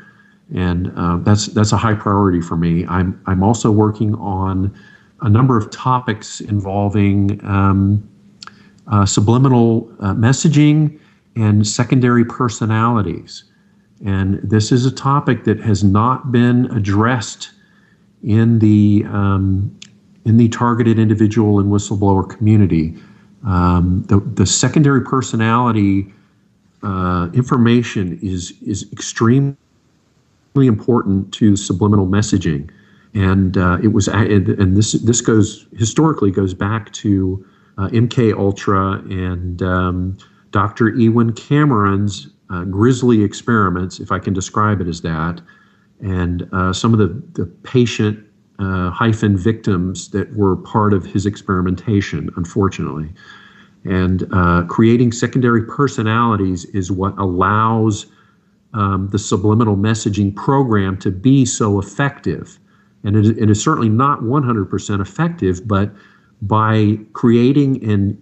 and that's a high priority for me. I'm also working on a number of topics involving subliminal messaging and secondary personalities. And this is a topic that has not been addressed in the targeted individual and whistleblower community. The secondary personality information is extremely important to subliminal messaging, and this historically goes back to MK Ultra and Dr. Ewan Cameron's grisly experiments, if I can describe it as that, and some of the patient victims that were part of his experimentation, unfortunately. And creating secondary personalities is what allows the subliminal messaging program to be so effective. And it is certainly not 100% effective, but by creating and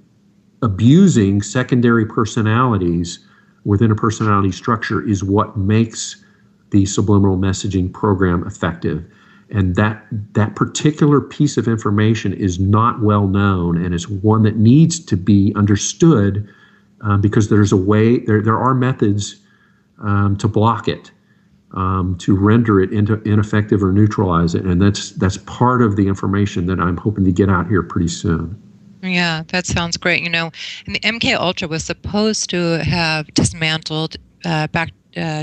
abusing secondary personalities within a personality structure is what makes the subliminal messaging program effective. And that particular piece of information is not well known, and is one that needs to be understood because there's a way, there are methods to block it, to render it ineffective or neutralize it. And that's part of the information that I'm hoping to get out here pretty soon. Yeah, that sounds great. And the MK Ultra was supposed to have dismantled back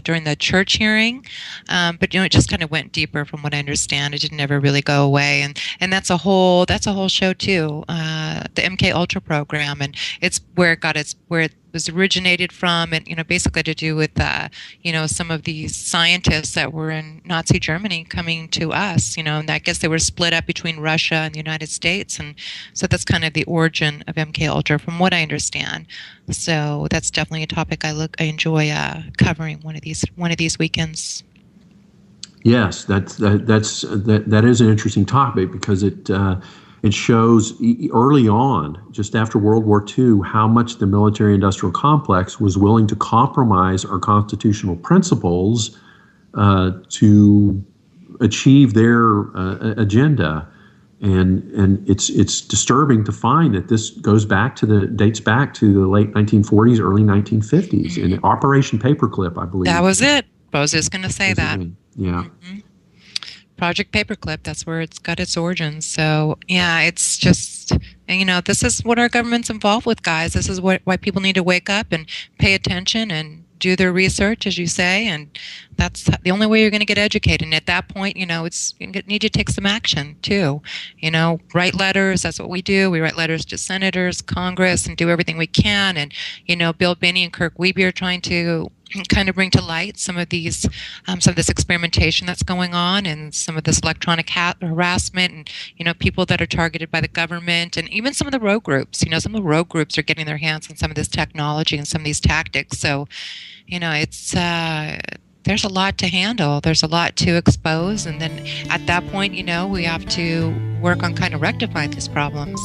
during the church hearing, but it just kind of went deeper, from what I understand. It didn't ever really go away, and that's a whole show too. The MK Ultra program, and it's where it was originated from, and basically to do with some of these scientists that were in Nazi Germany coming to us, and I guess they were split up between Russia and the United States, and so that's kind of the origin of MK Ultra, from what I understand. So that's definitely a topic I enjoy covering one of these weekends. Yes, that is an interesting topic, because it shows early on, just after World War II, how much the military-industrial complex was willing to compromise our constitutional principles to achieve their agenda. And it's disturbing to find that this dates back to the late 1940s, early 1950s, in Operation Paperclip, I believe. That was it. I was just going to say that. Yeah. Mm-hmm. Project Paperclip, that's where it's got its origins. So yeah, it's just And, this is what our government's involved with, guys. This is why people need to wake up and pay attention and do their research, as you say. And that's the only way you're going to get educated. And at that point, it's you need to take some action, too. Write letters. That's what we do. We write letters to senators, Congress, and do everything we can. And, Bill Binney and Kirk Wiebe are trying to kind of bring to light some of these, some of this experimentation that's going on, and some of this electronic harassment, and people that are targeted by the government, and even some of the rogue groups. Some of the rogue groups are getting their hands on some of this technology and some of these tactics. So, it's there's a lot to handle. There's a lot to expose, and then at that point, we have to work on kind of rectifying these problems.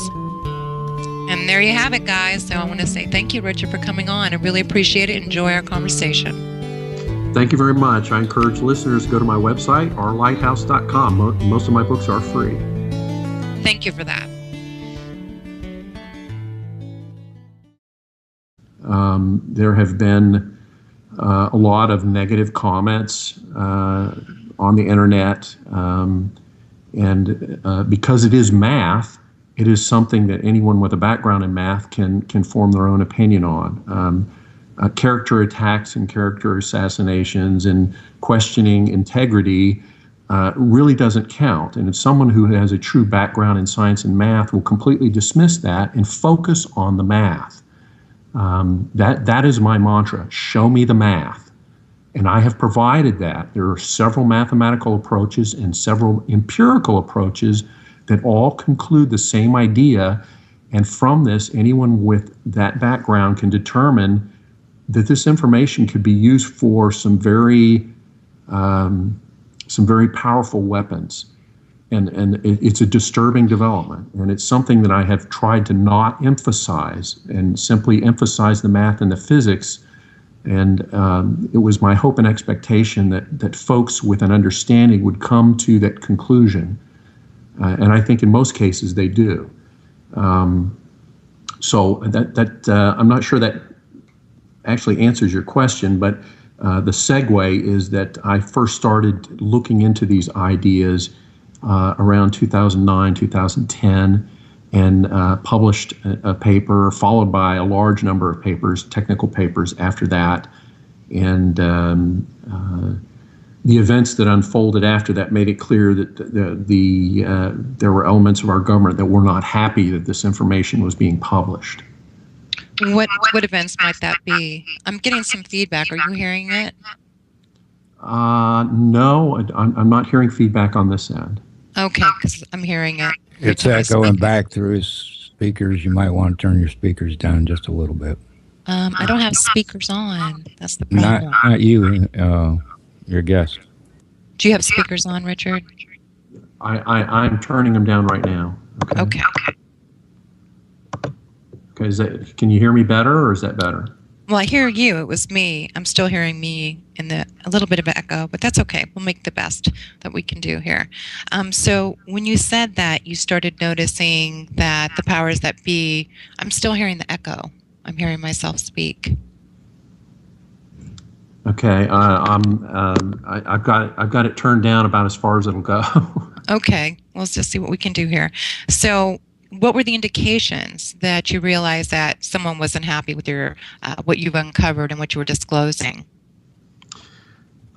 And there you have it, guys. So I want to say thank you, Richard, for coming on. I really appreciate it. Enjoy our conversation. Thank you very much. I encourage listeners to go to my website, lighthouse.com. Most of my books are free. Thank you for that. There have been a lot of negative comments on the internet. And because it is math, it is something that anyone with a background in math can form their own opinion on. Character attacks and character assassinations and questioning integrity really doesn't count. And if someone who has a true background in science and math will completely dismiss that and focus on the math. That is my mantra. Show me the math. And I have provided that. There are several mathematical approaches and several empirical approaches that all conclude the same idea, and from this, anyone with that background can determine that this information could be used for some very powerful weapons, and it's a disturbing development, and it's something that I have tried to not emphasize and simply emphasize the math and the physics, and it was my hope and expectation that folks with an understanding would come to that conclusion. And I think in most cases they do. So I'm not sure that actually answers your question, but the segue is that I first started looking into these ideas around 2009, 2010, and published a paper, followed by a large number of papers, technical papers after that. And the events that unfolded after that made it clear that there were elements of our government that were not happy that this information was being published. What events might that be? I'm getting some feedback. Are you hearing it? No, I'm not hearing feedback on this end. Okay, because I'm hearing it. It's echoing back through his speakers. You might want to turn your speakers down just a little bit. I don't have speakers on. That's the problem. Not you. Your guest. Do you have speakers on, Richard? I'm turning them down right now. Okay. Okay. Can you hear me better, or is that better? Well, I hear you. It was me. I'm still hearing me in a little bit of echo, but that's okay. We'll make the best that we can do here. So when you said that, you started noticing that the powers that be, I'm still hearing the echo. I'm hearing myself speak. Okay, I've got it turned down about as far as it'll go. Okay, let's just see what we can do here. So, what were the indications that you realized that someone wasn't happy with your what you've uncovered and what you were disclosing?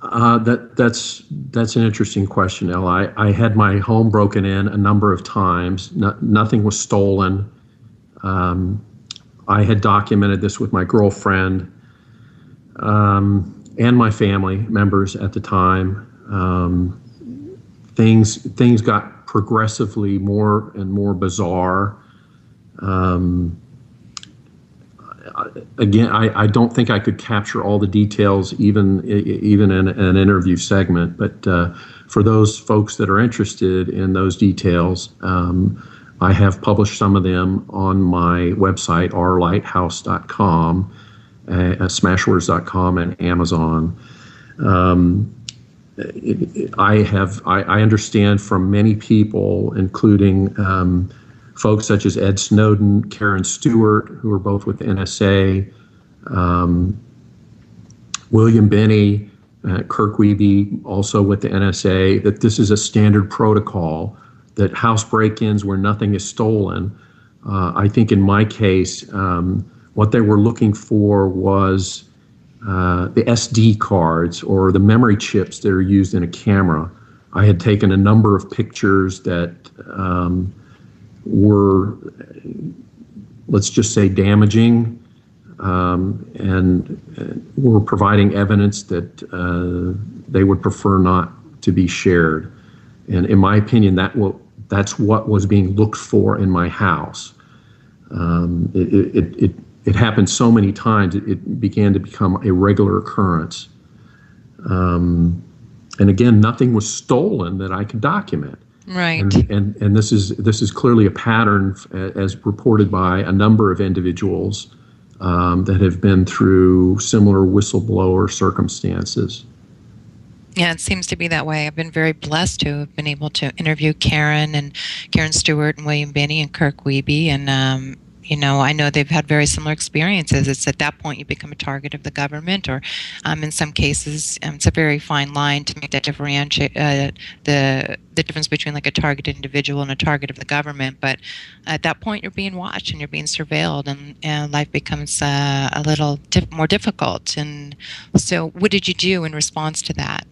That's an interesting question, Ella. I had my home broken in a number of times. Nothing was stolen. I had documented this with my girlfriend. And my family members at the time. Things got progressively more and more bizarre. Again, I don't think I could capture all the details even in an interview segment, but for those folks that are interested in those details, I have published some of them on my website, lighthouse.com. Smashwords.com and Amazon. I understand from many people, including folks such as Ed Snowden, Karen Stewart, who are both with the NSA, William Binney, Kirk Wiebe, also with the NSA, that this is a standard protocol, that house break-ins where nothing is stolen I think in my case, what they were looking for was the SD cards or the memory chips that are used in a camera. I had taken a number of pictures that were, let's just say, damaging, and were providing evidence that they would prefer not to be shared. And in my opinion, that's what was being looked for in my house. It happened so many times, it began to become a regular occurrence. And again, nothing was stolen that I could document. Right. And this is clearly a pattern, as reported by a number of individuals that have been through similar whistleblower circumstances. Yeah, it seems to be that way. I've been very blessed to have been able to interview Karen Stewart and William Binney and Kirk Wiebe, and I know they've had very similar experiences. It's at that point you become a target of the government, or in some cases, it's a very fine line to make that differentiate the difference between like a targeted individual and a target of the government. But at that point, you're being watched and you're being surveilled, and life becomes a little more difficult. And so, what did you do in response to that?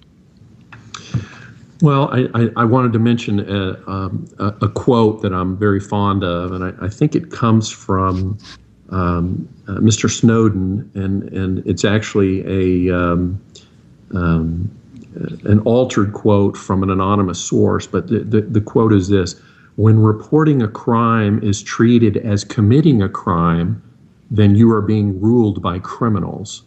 Well, I wanted to mention a quote that I'm very fond of, and I think it comes from Mr. Snowden, and it's actually an altered quote from an anonymous source, but the quote is this: "When reporting a crime is treated as committing a crime, then you are being ruled by criminals."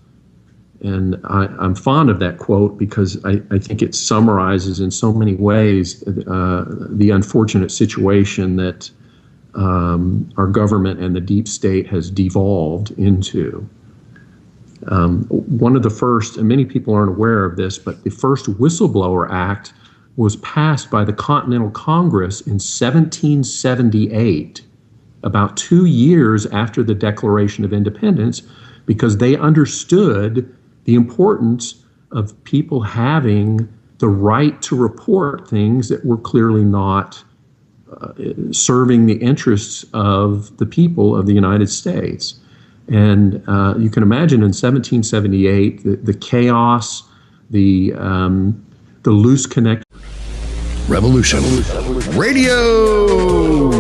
And I'm fond of that quote because I think it summarizes in so many ways the unfortunate situation that our government and the deep state has devolved into. One of the first, and many people aren't aware of this, but the first Whistleblower Act was passed by the Continental Congress in 1778, about 2 years after the Declaration of Independence, because they understood the importance of people having the right to report things that were clearly not serving the interests of the people of the United States. And you can imagine in 1778, the chaos, the loose connection. Revolution Radio!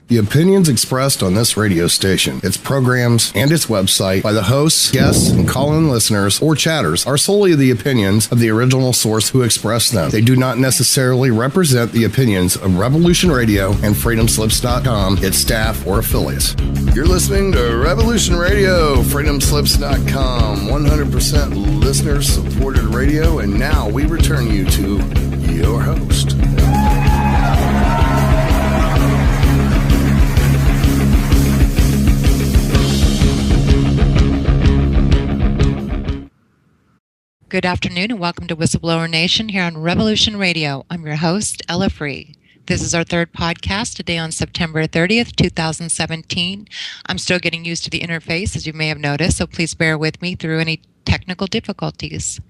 The opinions expressed on this radio station, its programs, and its website by the hosts, guests, and call-in listeners or chatters are solely the opinions of the original source who expressed them. They do not necessarily represent the opinions of Revolution Radio and freedomslips.com, its staff, or affiliates. You're listening to Revolution Radio, freedomslips.com, 100% listener-supported radio, and now we return you to your host. Good afternoon and welcome to Whistleblower Nation here on Revolution Radio. I'm your host, Ella Free. This is our third podcast today on September 30th, 2017. I'm still getting used to the interface, as you may have noticed, so please bear with me through any technical difficulties.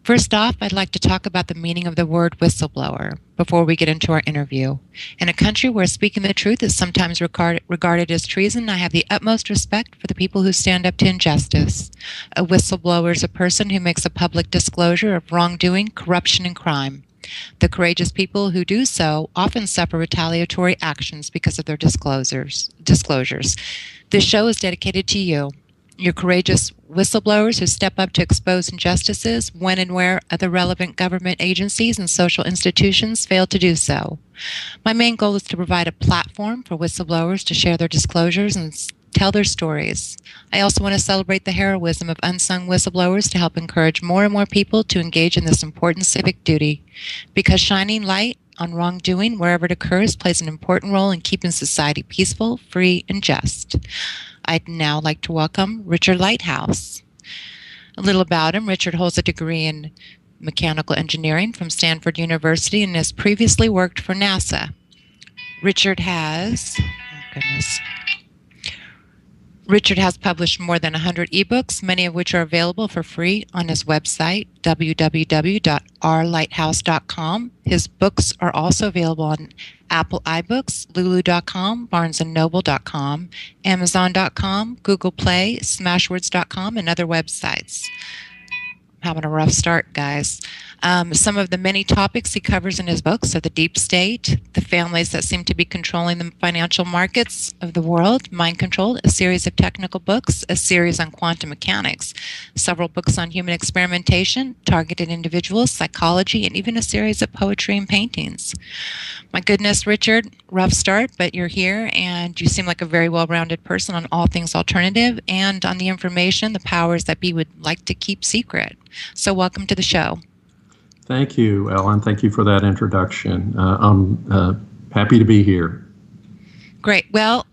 First off, I'd like to talk about the meaning of the word whistleblower before we get into our interview. In a country where speaking the truth is sometimes regarded as treason, I have the utmost respect for the people who stand up to injustice. A whistleblower is a person who makes a public disclosure of wrongdoing, corruption, and crime. The courageous people who do so often suffer retaliatory actions because of their disclosures. This show is dedicated to you. Your courageous whistleblowers who step up to expose injustices when and where other relevant government agencies and social institutions fail to do so. My main goal is to provide a platform for whistleblowers to share their disclosures and tell their stories. I also want to celebrate the heroism of unsung whistleblowers to help encourage more and more people to engage in this important civic duty, because shining light on wrongdoing wherever it occurs plays an important role in keeping society peaceful, free, and just. I'd now like to welcome Richard Lighthouse. A little about him. Richard holds a degree in mechanical engineering from Stanford University and has previously worked for NASA. Richard has, Richard has published more than 100 ebooks, many of which are available for free on his website, www.rlighthouse.com. His books are also available on Apple iBooks, Lulu.com, BarnesandNoble.com, Amazon.com, Google Play, Smashwords.com, and other websites. Having a rough start, guys. Some of the many topics he covers in his books are the deep state, the families that seem to be controlling the financial markets of the world, Mind Control, a series of technical books, a series on quantum mechanics, several books on human experimentation, targeted individuals, psychology, and even a series of poetry and paintings. My goodness, Richard, rough start, but you're here and you seem like a very well-rounded person on all things alternative and on the information the powers that be would like to keep secret. So welcome to the show. Thank you, Ellen. Thank you for that introduction. I'm happy to be here. Great. Well,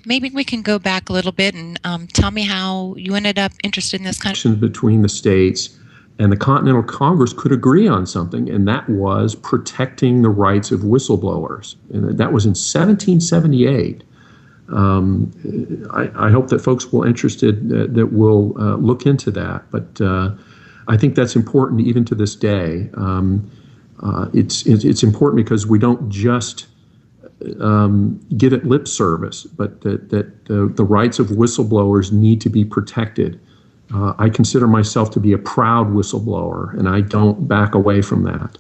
maybe we can go back a little bit and tell me how you ended up interested in this kind of... Between the states and the Continental Congress could agree on something, and that was protecting the rights of whistleblowers. And that was in 1778. I hope that folks will interested that will look into that. But I think that's important even to this day. It's important because we don't just give it lip service, but that the rights of whistleblowers need to be protected. I consider myself to be a proud whistleblower, and I don't back away from that.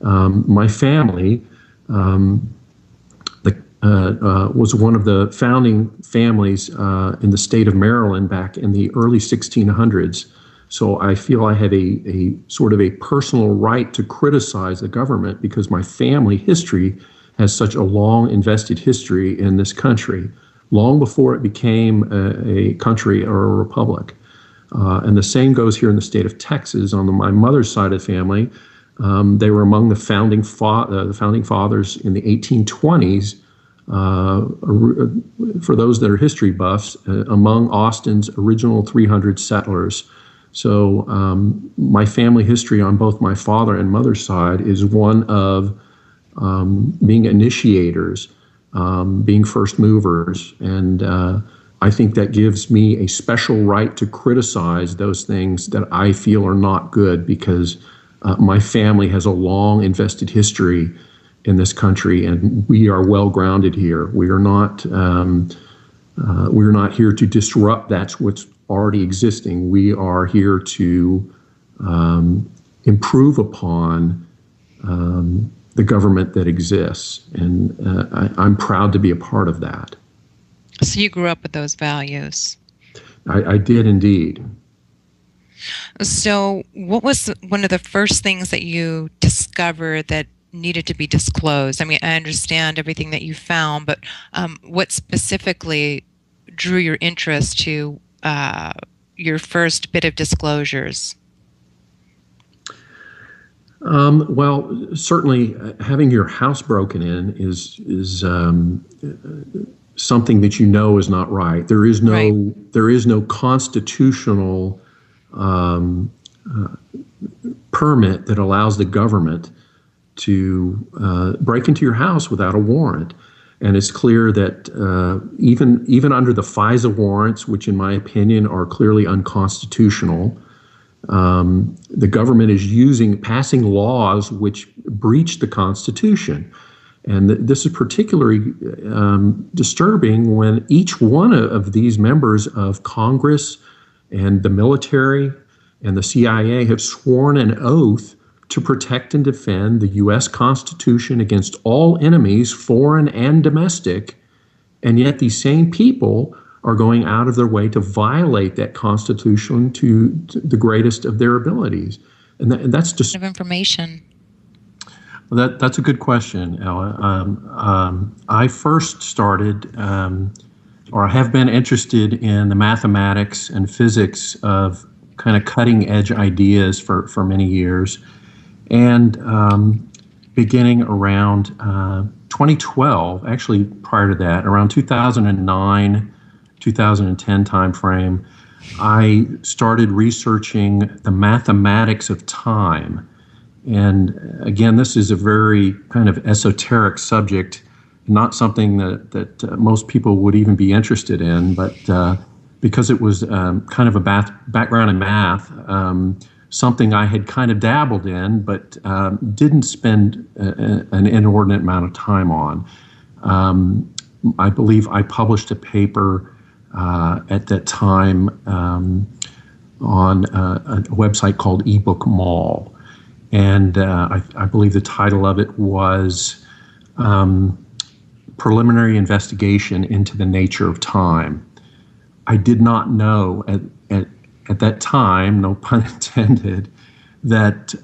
My family was one of the founding families in the state of Maryland back in the early 1600s. So I feel I have a sort of a personal right to criticize the government because my family history has such a long invested history in this country, long before it became a country or a republic. And the same goes here in the state of Texas. On my mother's side of the family, they were among the founding fathers in the 1820s. For those that are history buffs, among Austin's original 300 settlers. So my family history on both my father and mother's side is one of being initiators, being first movers, and I think that gives me a special right to criticize those things that I feel are not good because my family has a long invested history in this country, and we are well grounded here. We're not here to disrupt that's what's already existing. We are here to improve upon the government that exists, and I'm proud to be a part of that. So you grew up with those values. I did indeed. So what was one of the first things that you discovered that needed to be disclosed? I mean, I understand everything that you found, but what specifically drew your interest to your first bit of disclosures? Well, certainly having your house broken in is something that you know is not right. There is no constitutional permit that allows the government to break into your house without a warrant. And it's clear that even under the FISA warrants, which in my opinion are clearly unconstitutional, the government is passing laws which breach the Constitution. And this is particularly disturbing when each one of these members of Congress and the military and the CIA have sworn an oath to protect and defend the U.S. Constitution against all enemies, foreign and domestic, and yet these same people are going out of their way to violate that Constitution to the greatest of their abilities. And that's just... information. Well, that's a good question, Ella. I first started, or have been interested in the mathematics and physics of kind of cutting edge ideas for many years. And beginning around 2012, actually prior to that, around 2009, 2010 timeframe, I started researching the mathematics of time. And again, this is a very kind of esoteric subject, not something that most people would even be interested in, but because it was kind of a background in math, something I had kind of dabbled in, but didn't spend an inordinate amount of time on. I believe I published a paper at that time on a website called eBook Mall. And I believe the title of it was Preliminary Investigation into the Nature of Time. I did not know at that time, no pun intended, that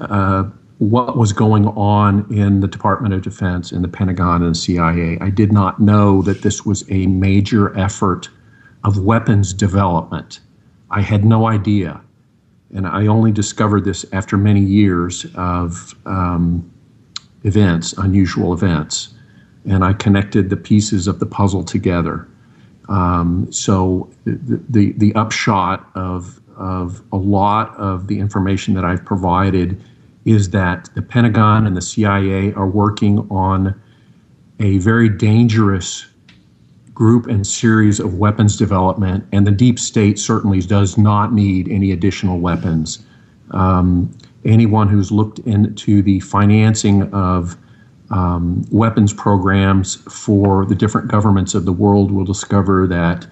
what was going on in the Department of Defense, in the Pentagon, and the CIA. I did not know that this was a major effort of weapons development. I had no idea. And I only discovered this after many years of events, unusual events. And I connected the pieces of the puzzle together. So the upshot of a lot of the information that I've provided is that the Pentagon and the CIA are working on a very dangerous group and series of weapons development, and the deep state certainly does not need any additional weapons. Anyone who's looked into the financing of weapons programs for the different governments of the world will discover that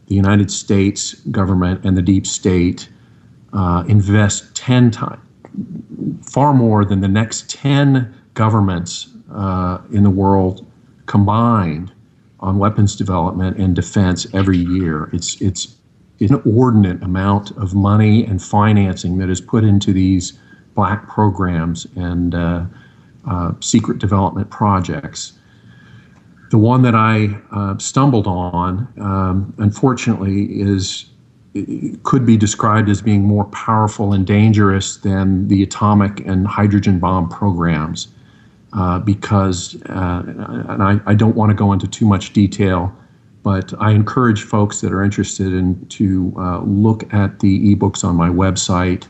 the United States government and the deep state invest 10 times, far more than the next 10 governments in the world combined on weapons development and defense every year. It's an inordinate amount of money and financing that is put into these black programs and secret development projects. The one that I stumbled on, unfortunately, could be described as being more powerful and dangerous than the atomic and hydrogen bomb programs, because, and I don't want to go into too much detail, but I encourage folks that are interested to look at the ebooks on my website.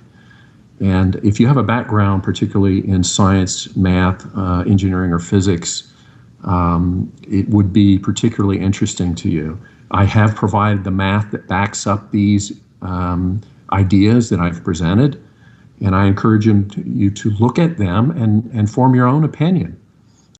And if you have a background, particularly in science, math, engineering, or physics, it would be particularly interesting to you. I have provided the math that backs up these ideas that I've presented, and I encourage you to look at them and form your own opinion.